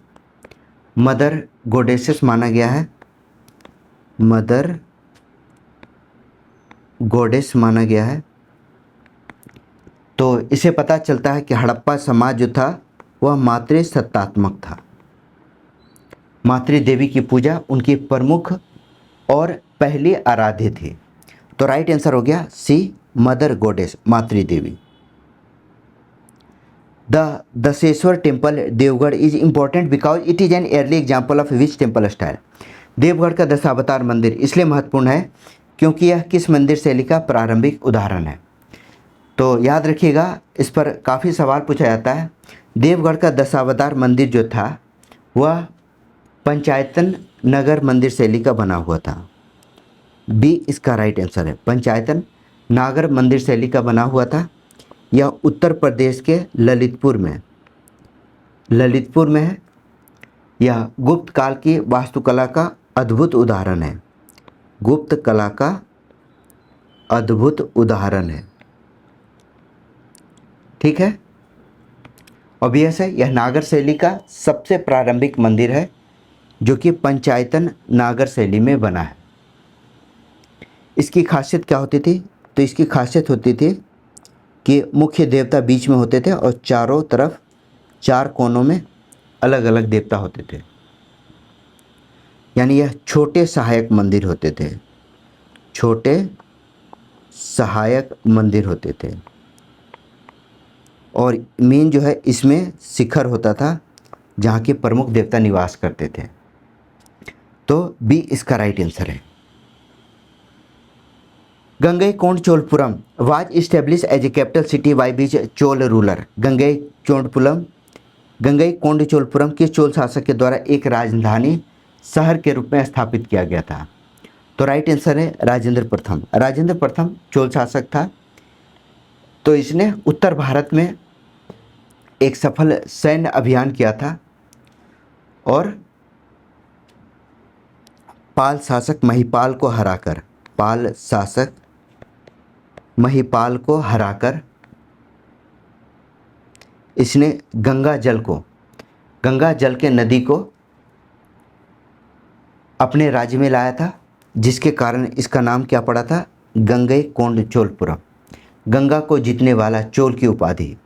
Speaker 1: मदर गॉडेसेस माना गया है। मदर गॉडेस माना गया है। तो इसे पता चलता है कि हड़प्पा समाज जो था वह मातृसत्तात्मक था। मातृ देवी की पूजा उनकी प्रमुख और पहली आराध्य थी। तो राइट आंसर हो गया सी, मदर गॉडेस, मातृ देवी। The Dasheshwar temple Deogarh is important because it is an early example of which temple style. Deogarh का दशावतार मंदिर इसलिए महत्वपूर्ण है क्योंकि यह किस मंदिर शैली का प्रारंभिक उदाहरण है। तो याद रखिएगा, इस पर काफ़ी सवाल पूछा जाता है। देवगढ़ का दशावतार मंदिर जो था वह पंचायतन नगर मंदिर शैली का बना हुआ था। बी इसका राइट आंसर है, पंचायतन नागर मंदिर शैली का बना हुआ था। यह उत्तर प्रदेश के ललितपुर में है। यह गुप्त काल की वास्तुकला का अद्भुत उदाहरण है। गुप्त कला का अद्भुत उदाहरण है। ठीक है, ऑब्वियस है यह नागर शैली का सबसे प्रारंभिक मंदिर है जो कि पंचायतन नागर शैली में बना है। इसकी खासियत क्या होती थी? तो इसकी खासियत होती थी कि मुख्य देवता बीच में होते थे और चारों तरफ 4 कोनों में अलग अलग देवता होते थे, यानी यह छोटे सहायक मंदिर होते थे। छोटे सहायक मंदिर होते थे और मेन जो है इसमें शिखर होता था जहाँ के प्रमुख देवता निवास करते थे। तो बी इसका राइट आंसर है। Gangaikonda was established as a capital city by which Chola ruler. Gangaikonda किस चोल शासक के द्वारा एक राजधानी शहर के रूप में स्थापित किया गया था? तो राइट आंसर है राजेंद्र प्रथम। राजेंद्र प्रथम चोल शासक था। तो इसने उत्तर भारत में एक सफल सैन्य अभियान किया था और पाल शासक महिपाल को हराकर इसने गंगा जल के नदी को अपने राज्य में लाया था, जिसके कारण इसका नाम क्या पड़ा था? गंगईकोंड। गंगा को जीतने वाला चोल की उपाधि।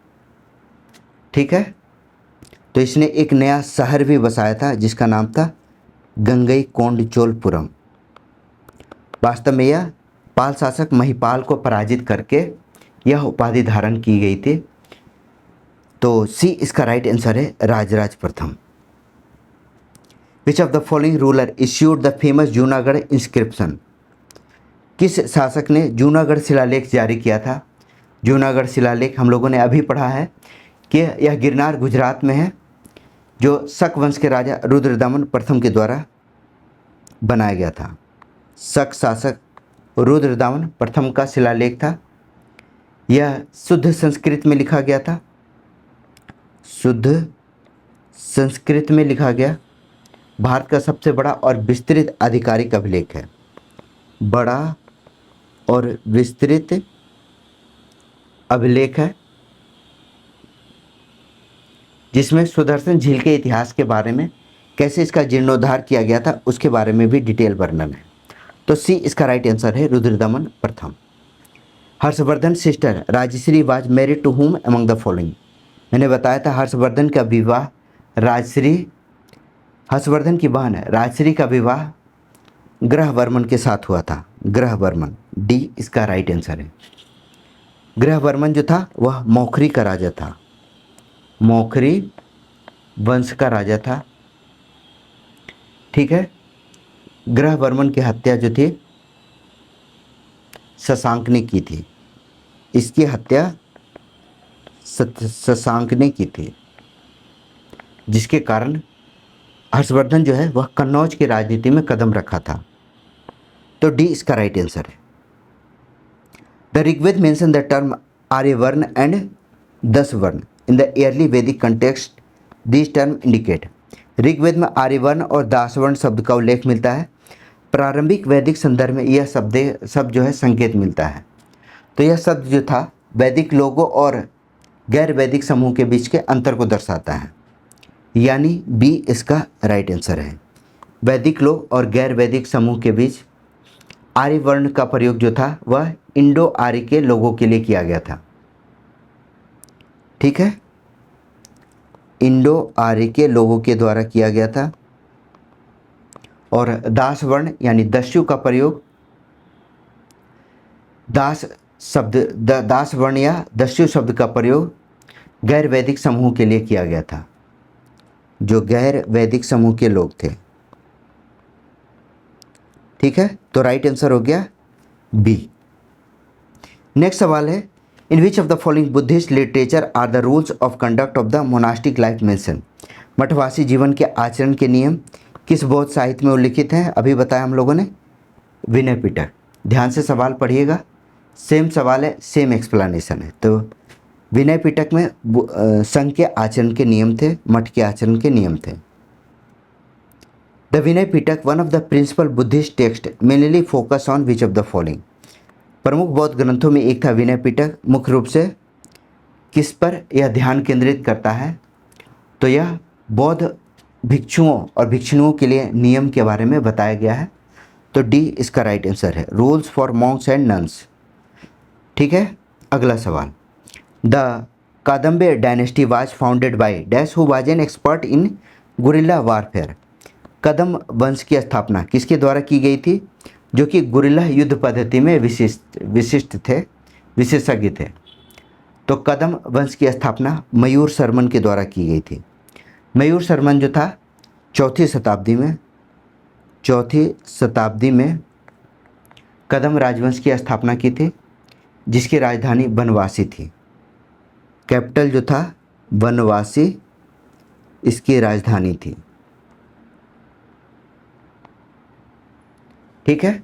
Speaker 1: ठीक है, तो इसने एक नया शहर भी बसाया था जिसका नाम था गंगईकोंड। वास्तव में यह पाल शासक महिपाल को पराजित करके यह उपाधि धारण की गई थी। तो सी इसका राइट आंसर है राजराज प्रथम। विच of the following ruler issued the famous Junagadh inscription. किस शासक ने जूनागढ़ शिलालेख जारी किया था? जूनागढ़ शिलालेख हम लोगों ने अभी पढ़ा है कि यह गिरनार गुजरात में है, जो शक वंश के राजा रुद्रदमन प्रथम के द्वारा बनाया गया था। शक शासक रुद्रदमन प्रथम का शिलालेख था। यह शुद्ध संस्कृत में लिखा गया था। शुद्ध संस्कृत में लिखा गया। भारत का सबसे बड़ा और विस्तृत आधिकारिक अभिलेख है। बड़ा और विस्तृत अभिलेख है जिसमें सुदर्शन झील के इतिहास के बारे में, कैसे इसका जीर्णोद्धार किया गया था उसके बारे में भी डिटेल वर्णन है। तो सी इसका राइट आंसर है रुद्रदमन प्रथम। Harshavardhan sister Rajashri was married to whom among the following. मैंने बताया था हर्षवर्धन का विवाह हर्षवर्धन की बहन राजश्री का विवाह ग्रहवर्मन के साथ हुआ था। ग्रहवर्मन, डी इसका राइट आंसर है। ग्रहवर्मन जो था वह मौखरी का राजा था, मौखरी वंश का राजा था। ठीक है। ग्रहवर्मन की हत्या जो थी शशांक ने की थी, इसकी हत्या शशांक ने की थी, जिसके कारण हर्षवर्धन जो है वह कन्नौज की राजनीति में कदम रखा था। तो डी इसका राइट आंसर है। The Rigveda mention the term Aryavarna and 10 varna in the early Vedic context this term indicate. Rigveda में आर्यवर्ण और दासवर्ण शब्द का उल्लेख मिलता है। प्रारंभिक वैदिक संदर्भ में यह शब्द जो है संकेत मिलता है। तो यह शब्द जो था वैदिक लोगों और गैर वैदिक समूह के बीच के अंतर को दर्शाता है, यानी बी इसका राइट आंसर है। वैदिक लोग और गैर वैदिक समूह के बीच आर्य वर्ण का प्रयोग जो था वह इंडो आर्य के लोगों के लिए किया गया था। ठीक है, इंडो आर्य के लोगों के द्वारा किया गया था। और दास वर्ण यानी दस्यु का प्रयोग दास वर्ण या दस्यु शब्द का प्रयोग गैर वैदिक समूह के लिए किया गया था, जो गैर वैदिक समूह के लोग थे। ठीक है, तो राइट आंसर हो गया बी। नेक्स्ट सवाल है, in which of the following Buddhist literature are the rules of conduct of the monastic life mention. मठवासी जीवन के आचरण के नियम किस बौद्ध साहित्य में उल्लिखित हैं? अभी बताया हम लोगों ने, विनय पिटक। ध्यान से सवाल पढ़िएगा, सेम सवाल है, सेम एक्सप्लेनेशन है। तो विनय पिटक में संघ के आचरण के नियम थे, मठ के आचरण के नियम थे। The Vinaya Pitaka one of the principal Buddhist text mainly focus on which of the following. प्रमुख बौद्ध ग्रंथों में एक था विनय पिटक। मुख्य रूप से किस पर यह ध्यान केंद्रित करता है? तो यह बौद्ध भिक्षुओं और भिक्षुणियों के लिए नियम के बारे में बताया गया है। तो डी इसका राइट आंसर है, rules for monks and nuns. ठीक है, अगला सवाल, the Kadamba dynasty was founded by dash who was an expert in guerrilla warfare. Kadam वंश की स्थापना किसके द्वारा की गई थी, जो कि गुरिल्ला युद्ध पद्धति में विशेषज्ञ थे। तो कदम वंश की स्थापना मयूर शर्मन के द्वारा की गई थी। मयूर शर्मन जो था चौथी शताब्दी में कदम राजवंश की स्थापना की थी, जिसकी राजधानी बनवासी थी। कैपिटल जो था बनवासी इसकी राजधानी थी। ठीक है,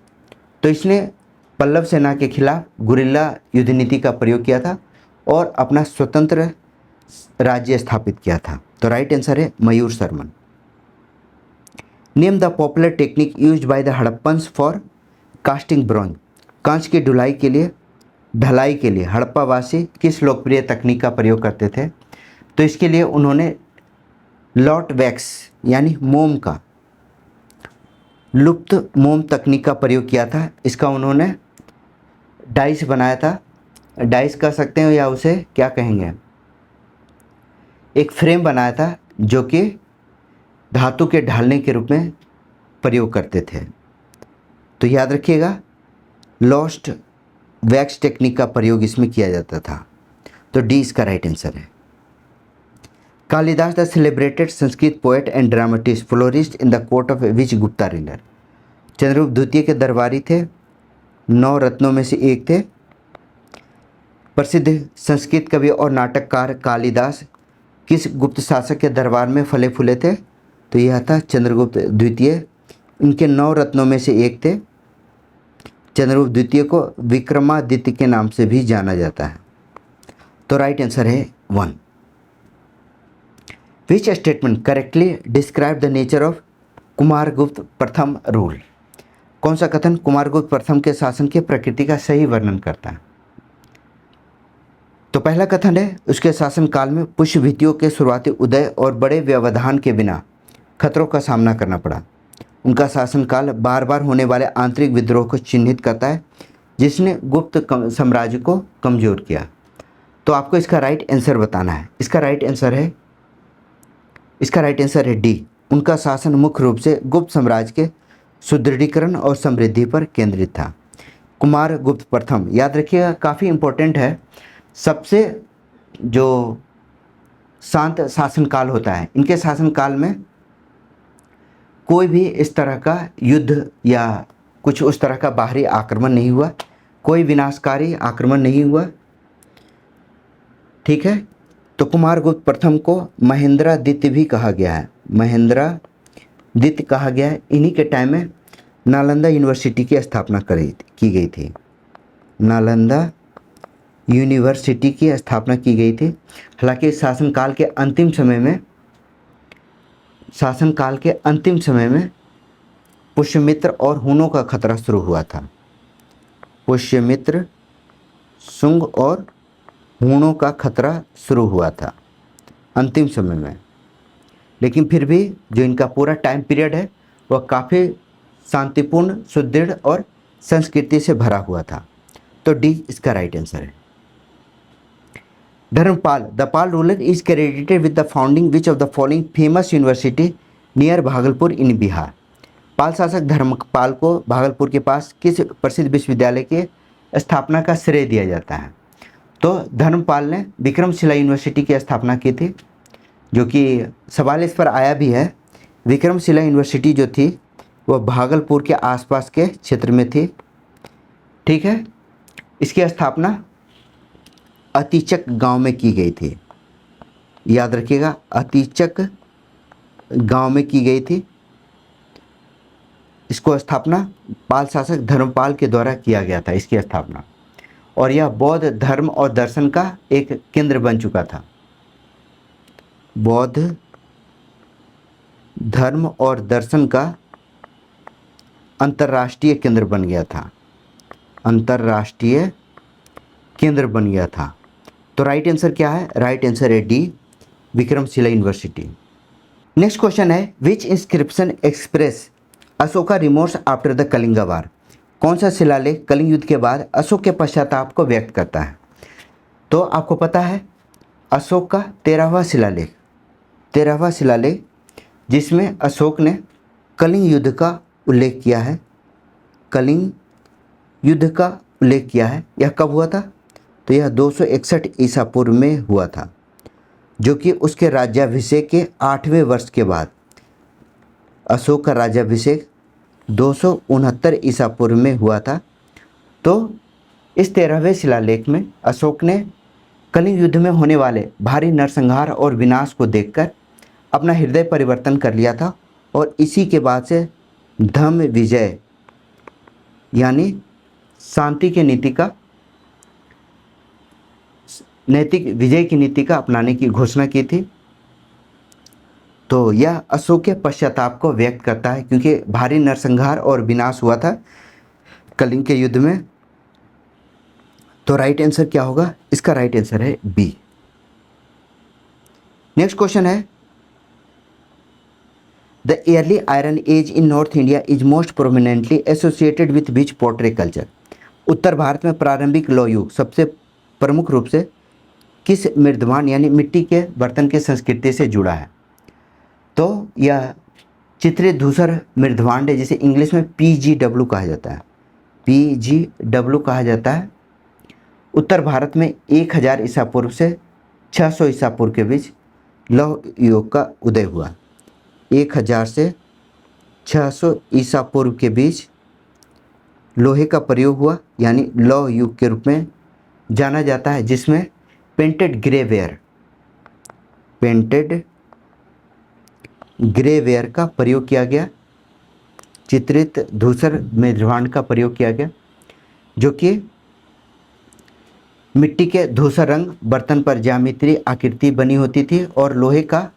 Speaker 1: तो इसने पल्लव सेना के खिलाफ गुरिल्ला युद्ध नीति का प्रयोग किया था और अपना स्वतंत्र राज्य स्थापित किया था। तो राइट आंसर है Mayura Sharman. Name the popular technique used by the Harappans for casting bronze. कांच की ढलाई के लिए हड़प्पावासी किस लोकप्रिय तकनीक का प्रयोग करते थे? तो इसके लिए उन्होंने लॉट वैक्स यानी मोम का लुप्त मोम तकनीक का प्रयोग किया था। इसका उन्होंने डाइस बनाया था, डाइस कह सकते हैं या उसे क्या कहेंगे, एक फ्रेम बनाया था जो कि धातु के ढालने के रूप में प्रयोग करते थे। तो याद रखिएगा, लॉस्ट वैक्स टेक्निक का प्रयोग इसमें किया जाता था। तो डी इसका राइट आंसर है। Kalidas the celebrated Sanskrit poet and dramatist florist in the court of which Gupta ruler. Chandragupta द्वितीय के दरबारी थे, 9 रत्नों में से एक थे। प्रसिद्ध संस्कृत कवि और नाटककार कालिदास किस गुप्त शासक के दरबार में फले फूले थे? तो यह था चंद्रगुप्त द्वितीय। इनके 9 रत्नों में से एक थे। चंद्रगुप्त द्वितीय को विक्रमादित्य के नाम से भी जाना जाता है। तो राइट आंसर है 1। Which statement correctly describe the nature of Kumaragupta प्रथम रूल। कौन सा कथन कुमारगुप्त प्रथम के शासन की प्रकृति का सही वर्णन करता है? तो पहला कथन है, उसके शासनकाल में पुष्यभीतियों के शुरुआती उदय और बड़े व्यवधान के बिना खतरों का सामना करना पड़ा। उनका शासनकाल बार बार होने वाले आंतरिक विद्रोह को चिन्हित करता है, जिसने गुप्त साम्राज्य को कमजोर किया। तो आपको इसका राइट आंसर बताना है। इसका राइट आंसर है डी। उनका शासन मुख्य रूप से गुप्त साम्राज्य के सुदृढ़ीकरण और समृद्धि पर केंद्रित था। कुमारगुप्त प्रथम, याद रखिएगा काफ़ी इम्पोर्टेंट है। सबसे जो शांत शासनकाल होता है, इनके शासनकाल में कोई भी इस तरह का युद्ध या कुछ उस तरह का बाहरी आक्रमण नहीं हुआ, कोई विनाशकारी आक्रमण नहीं हुआ। ठीक है, तो कुमारगुप्त प्रथम को महेंद्रादित्य भी कहा गया है, महेंद्रादित्य कहा गया है। इन्हीं के टाइम में नालंदा यूनिवर्सिटी की स्थापना की गई थी, नालंदा यूनिवर्सिटी की स्थापना की गई थी। हालांकि शासनकाल के अंतिम समय में पुष्यमित्र और हुनों का खतरा शुरू हुआ था। पुष्यमित्र, शुंग और हुनों का खतरा शुरू हुआ था अंतिम समय में, लेकिन फिर भी जो इनका पूरा टाइम पीरियड है वह काफ़ी शांतिपूर्ण, सुदृढ़ और संस्कृति से भरा हुआ था। तो डी इसका राइट आंसर है। Dharmapala, the Pala ruler is credited with the founding which of the following famous university near Bhagalpur in Bihar. Pala शासक धर्मपाल को भागलपुर के पास किस प्रसिद्ध विश्वविद्यालय के स्थापना का श्रेय दिया जाता है? तो धर्मपाल ने विक्रमशिला यूनिवर्सिटी की स्थापना की थी, जो कि सवाल इस पर आया भी है। विक्रमशिला यूनिवर्सिटी जो थी वह भागलपुर के आसपास के क्षेत्र में थी। ठीक है, इसकी स्थापना अतिचक गांव में की गई थी, याद रखिएगा, अतिचक गांव में की गई थी। इसको स्थापना पाल शासक धर्मपाल के द्वारा किया गया था, इसकी स्थापना, और यह बौद्ध धर्म और दर्शन का एक केंद्र बन चुका था। बौद्ध धर्म और दर्शन का अंतर्राष्ट्रीय केंद्र बन गया था, अंतर्राष्ट्रीय केंद्र बन गया था। तो राइट आंसर क्या है? राइट आंसर है D, Vikramshila university. Next question है, which inscription express Ashoka remorse after the Kalinga war. कौन सा शिलालेख कलिंग युद्ध के बाद अशोक के पश्चाताप को व्यक्त करता है? तो आपको पता है अशोक का 13वां शिलालेख जिसमें अशोक ने कलिंग युद्ध का उल्लेख किया है, कलिंग युद्ध का उल्लेख किया है। यह कब हुआ था? तो यह 261 ईसा पूर्व में हुआ था, जो कि उसके राज्याभिषेक के 8वें वर्ष के बाद। अशोक का राज्याभिषेक 269 ईसा पूर्व में हुआ था। तो इस 13वें शिलालेख में अशोक ने कलिंग युद्ध में होने वाले भारी नरसंहार और विनाश को देखकर अपना हृदय परिवर्तन कर लिया था, और इसी के बाद से धम्म विजय यानी शांति के नैतिक विजय की नीति का अपनाने की घोषणा की थी। तो यह अशोक के पश्चाताप को व्यक्त करता है, क्योंकि भारी नरसंहार और विनाश हुआ था कलिंग के युद्ध में। तो राइट आंसर क्या होगा? इसका राइट आंसर है बी। नेक्स्ट क्वेश्चन है, the early iron age in north India is most prominently associated with which pottery culture. उत्तर भारत में प्रारंभिक लौह युग सबसे प्रमुख रूप से किस मृदवान यानी मिट्टी के बर्तन की संस्कृति से जुड़ा है? तो यह चित्रित धूसर मृदभांड है, जिसे इंग्लिश में PGW कहा जाता है, PGW कहा जाता है। उत्तर भारत में 1000 ईसा पूर्व से 600 ईसा पूर्व के बीच लौह युग का उदय हुआ। 1000 से 600 ईसा पूर्व के बीच लोहे का प्रयोग हुआ, यानी लौह युग के रूप में जाना जाता है, जिसमें पेंटेड ग्रेवेयर का प्रयोग किया गया, चित्रित धूसर मृदभांड का प्रयोग किया गया, जो कि मिट्टी के धूसर रंग बर्तन पर ज्यामितीय आकृति बनी होती थी, और लोहे का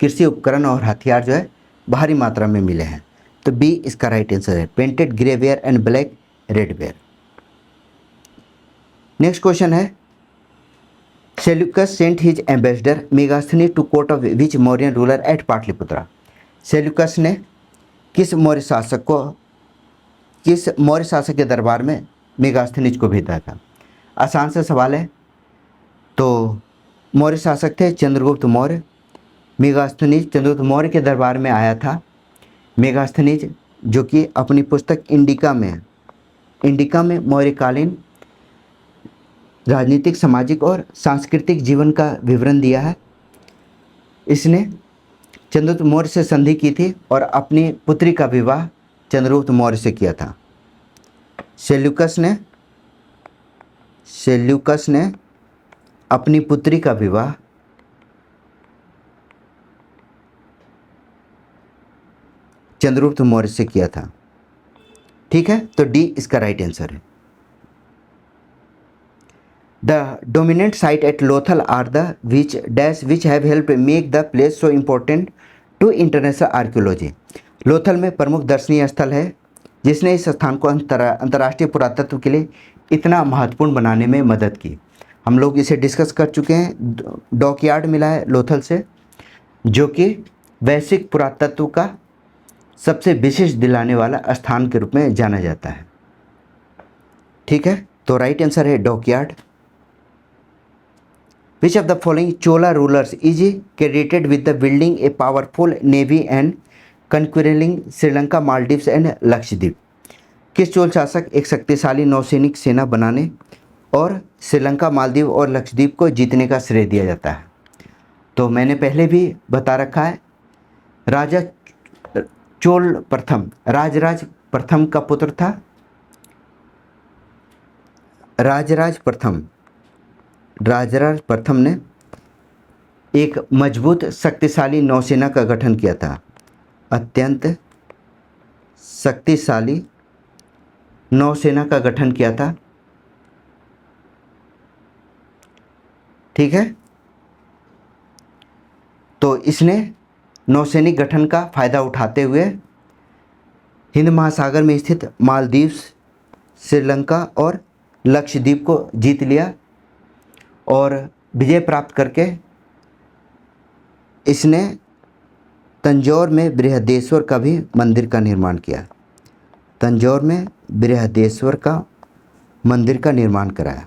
Speaker 1: कृषि उपकरण और हथियार जो है भारी मात्रा में मिले हैं। तो बी इसका राइट आंसर है, painted greyware and black redware. Next question है, Seleucus sent his ambassador Megasthenes to court of which Mauryan ruler at Pataliputra. Seleucus ने किस मौर्य शासक के दरबार में मेगास्थनीज को भेजा था? आसान सा सवाल है। तो मौर्य शासक थे चंद्रगुप्त मौर्य। मेगास्थनीज चंद्रगुप्त मौर्य के दरबार में आया था। मेगास्थनीज जो कि अपनी पुस्तक इंडिका में इंडिका में मौर्यकालीन राजनीतिक, सामाजिक और सांस्कृतिक जीवन का विवरण दिया है। इसने चंद्रगुप्त मौर्य से संधि की थी और अपनी पुत्री का विवाह चंद्रगुप्त मौर्य से किया था। सेल्यूकस ने अपनी पुत्री का विवाह चंद्रगुप्त मौर्य से किया था। ठीक है, तो डी इसका राइट आंसर है। The dominant site at Lothal are the which have help make the place so important to international archaeology. Lothal में प्रमुख दर्शनीय स्थल है जिसने इस स्थान को अंतर्राष्ट्रीय पुरातत्व के लिए इतना महत्वपूर्ण बनाने में मदद की। हम लोग इसे डिस्कस कर चुके हैं। डॉकयार्ड मिला है लोथल से, जो कि वैश्विक पुरातत्व का सबसे विशिष्ट दिलाने वाला स्थान के रूप में जाना जाता है। ठीक है, तो राइट आंसर है dockyard. Which of the following Chola rulers is credited with the building a powerful navy and conquering Sri Lanka, Maldives and Lakshadweep? किस चोल शासक एक शक्तिशाली नौसैनिक सेना बनाने और श्रीलंका, मालदीव और लक्षद्वीप को जीतने का श्रेय दिया जाता है? तो मैंने पहले भी बता रखा है, राजा चोल प्रथम, राजराज प्रथम का पुत्र था। राजराज प्रथम ने एक मजबूत शक्तिशाली नौसेना का गठन किया था। अत्यंत शक्तिशाली नौसेना का गठन किया था। ठीक है, तो इसने नौसैनिक गठन का फायदा उठाते हुए हिंद महासागर में स्थित मालदीव्स, श्रीलंका और लक्षद्वीप को जीत लिया और विजय प्राप्त करके इसने तंजौर में बृहदेश्वर का भी मंदिर का निर्माण किया। तंजौर में बृहदेश्वर का मंदिर का निर्माण कराया।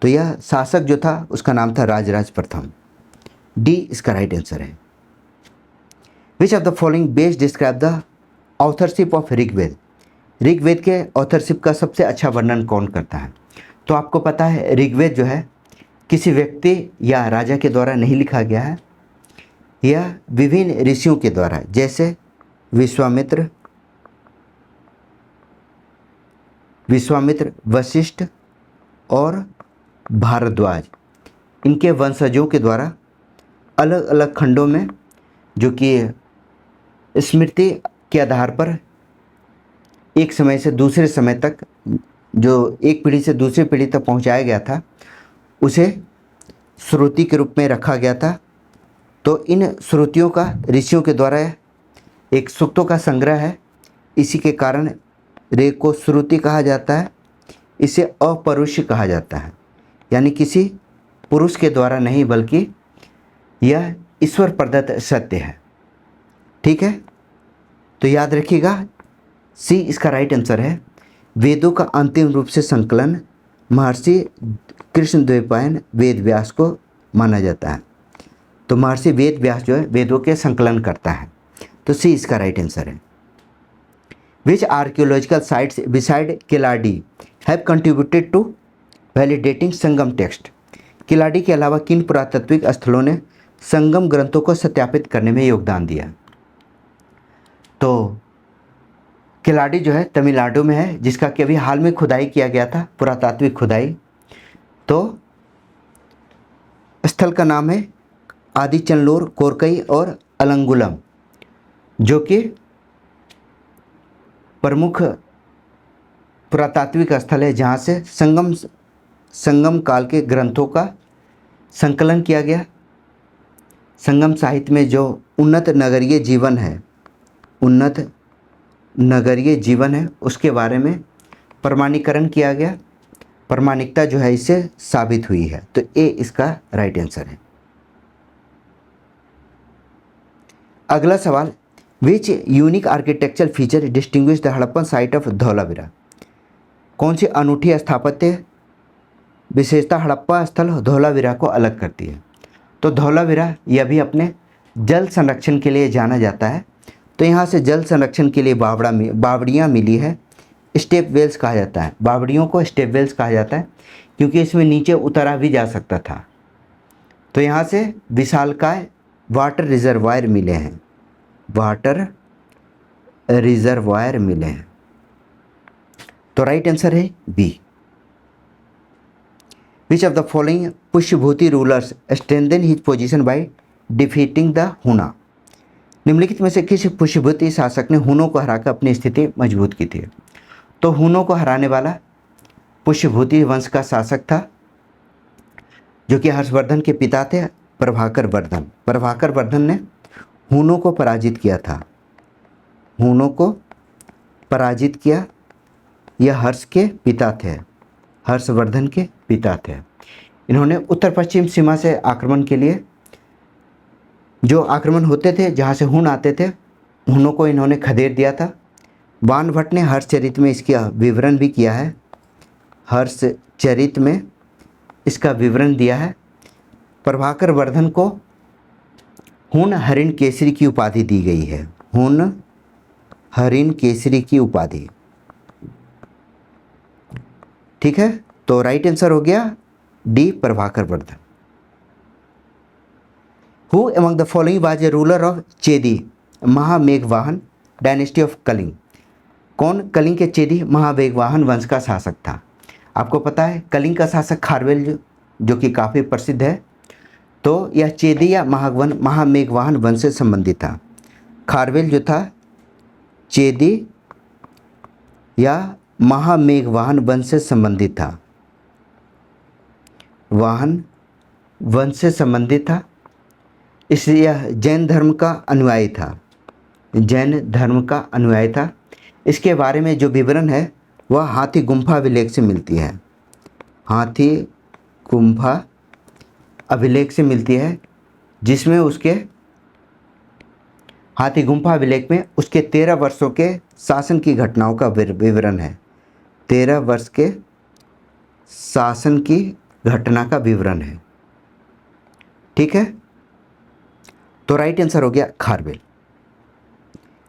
Speaker 1: तो यह शासक जो था उसका नाम था राजराज प्रथम। डी इसका राइट आंसर है। Which of the following best describe the authorship of Rigveda? Rigveda के ऑथरशिप का सबसे अच्छा वर्णन कौन करता है? तो आपको पता है ऋग्वेद जो है किसी व्यक्ति या राजा के द्वारा नहीं लिखा गया है, यह विभिन्न ऋषियों के द्वारा, जैसे विश्वामित्र, वशिष्ठ और भारद्वाज, इनके वंशजों के द्वारा अलग अलग खंडों में, जो कि स्मृति के आधार पर एक समय से दूसरे समय तक, जो एक पीढ़ी से दूसरी पीढ़ी तक पहुंचाया गया था, उसे श्रुति के रूप में रखा गया था। तो इन श्रुतियों का ऋषियों के द्वारा एक सूक्तों का संग्रह है। इसी के कारण रे को श्रुति कहा जाता है। इसे अपरुष्य कहा जाता है, यानी किसी पुरुष के द्वारा नहीं, बल्कि यह ईश्वर प्रदत्त सत्य है। ठीक है, तो याद रखिएगा सी इसका राइट आंसर है। वेदों का अंतिम रूप से संकलन महर्षि कृष्णद्वैपायन वेद व्यास को माना जाता है। तो महर्षि वेद व्यास जो है वेदों के संकलन करता है। तो सी इसका राइट आंसर है। Which archaeological sites beside Keeladi have contributed to validating Sangam text? Keeladi के अलावा किन पुरातात्विक स्थलों ने संगम ग्रंथों को सत्यापित करने में योगदान दिया? तो किलाडी जो है तमिलनाडु में है, जिसका कि अभी हाल में खुदाई किया गया था, पुरातात्विक खुदाई। तो स्थल का नाम है आदिचनलोर, कोरकई और अलंगुलम, जो कि प्रमुख पुरातात्विक स्थल है जहाँ से संगम काल के ग्रंथों का संकलन किया गया। संगम साहित्य में जो उन्नत नगरीय जीवन है उसके बारे में प्रमाणीकरण किया गया। प्रमाणिकता जो है इससे साबित हुई है। तो ए इसका राइट आंसर है। अगला सवाल, which unique architectural feature distinguish the Harappan site of Dholavira? कौन सी अनूठी स्थापत्य विशेषता हड़प्पा स्थल धौलावीरा को अलग करती है? तो धौलावीरा यह भी अपने जल संरक्षण के लिए जाना जाता है। तो यहाँ से जल संरक्षण के लिए बावड़ियाँ मिली है। स्टेप वेल्स कहा जाता है, बावड़ियों को स्टेप वेल्स कहा जाता है क्योंकि इसमें नीचे उतरा भी जा सकता था। तो यहाँ से विशालकाय वाटर रिजर्वायर मिले हैं, वाटर रिजर्वायर मिले हैं। तो राइट आंसर है B. Which of the following Pushyabhuti rulers strengthen his position by defeating the Huna. निम्नलिखित में से किस पुष्यभूति शासक ने हुनों को हराकर अपनी स्थिति मजबूत की थी। तो हुनों को हराने वाला पुष्यभूति वंश का शासक था जो कि हर्षवर्धन के पिता थे, प्रभाकर वर्धन। प्रभाकर वर्धन ने हुनों को पराजित किया था, हुनों को पराजित किया। यह हर्ष के पिता थे, हर्षवर्धन के पिता थे। इन्होंने उत्तर पश्चिम सीमा से आक्रमण के लिए, जो आक्रमण होते थे जहाँ से हुन आते थे, हुनों को इन्होंने खदेड़ दिया था। बाणभट्ट ने हर्षचरित में इसका विवरण भी किया है, हर्षचरित में इसका विवरण दिया है। प्रभाकर वर्धन को हुन हरिण केसरी की उपाधि दी गई है, हुन हरिण केसरी की उपाधि। ठीक है, तो राइट आंसर हो गया D, Prabhakar Vardhan. Who among the following was a ruler of Chedi महामेघवाहन डायनेस्टी ऑफ कलिंग। कौन कलिंग के चेदी महामेघवाहन वंश का शासक था। आपको पता है कलिंग का शासक खारवेल जो कि काफ़ी प्रसिद्ध है। तो यह चेदी या महामेघवाहन वंश से संबंधित था। खारवेल जो था चेदी या महामेघवाहन वंश से संबंधित था, वाहन वंश से संबंधित था। इसलिए यह जैन धर्म का अनुयायी था, जैन धर्म का अनुयायी था। इसके बारे में जो विवरण है वह हाथी गुम्फा अभिलेख से मिलती है, हाथी गुम्फा अभिलेख से मिलती है, जिसमें उसके हाथी गुम्फा अभिलेख में उसके 13 वर्षों के शासन की घटनाओं का विवरण है, 13 वर्ष के शासन की घटना का विवरण है। ठीक है, तो राइट आंसर हो गया खारवेल।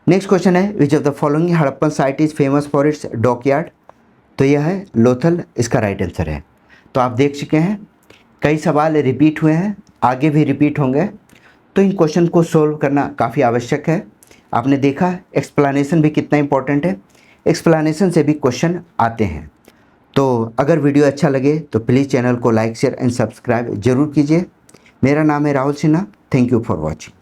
Speaker 1: नेक्स्ट क्वेश्चन है which of the following Harappan site is famous for its dockyard. तो यह है लोथल, इसका राइट आंसर है। तो आप देख चुके हैं कई सवाल रिपीट हुए हैं, आगे भी रिपीट होंगे, तो इन क्वेश्चन को सोल्व करना काफ़ी आवश्यक है। आपने देखा एक्सप्लेनेशन भी कितना इंपॉर्टेंट है, एक्सप्लेनेशन से भी क्वेश्चन आते हैं। तो अगर वीडियो अच्छा लगे तो प्लीज़ चैनल को लाइक शेयर एंड सब्सक्राइब जरूर कीजिए। मेरा नाम है Rahul Sinha. Thank you for watching.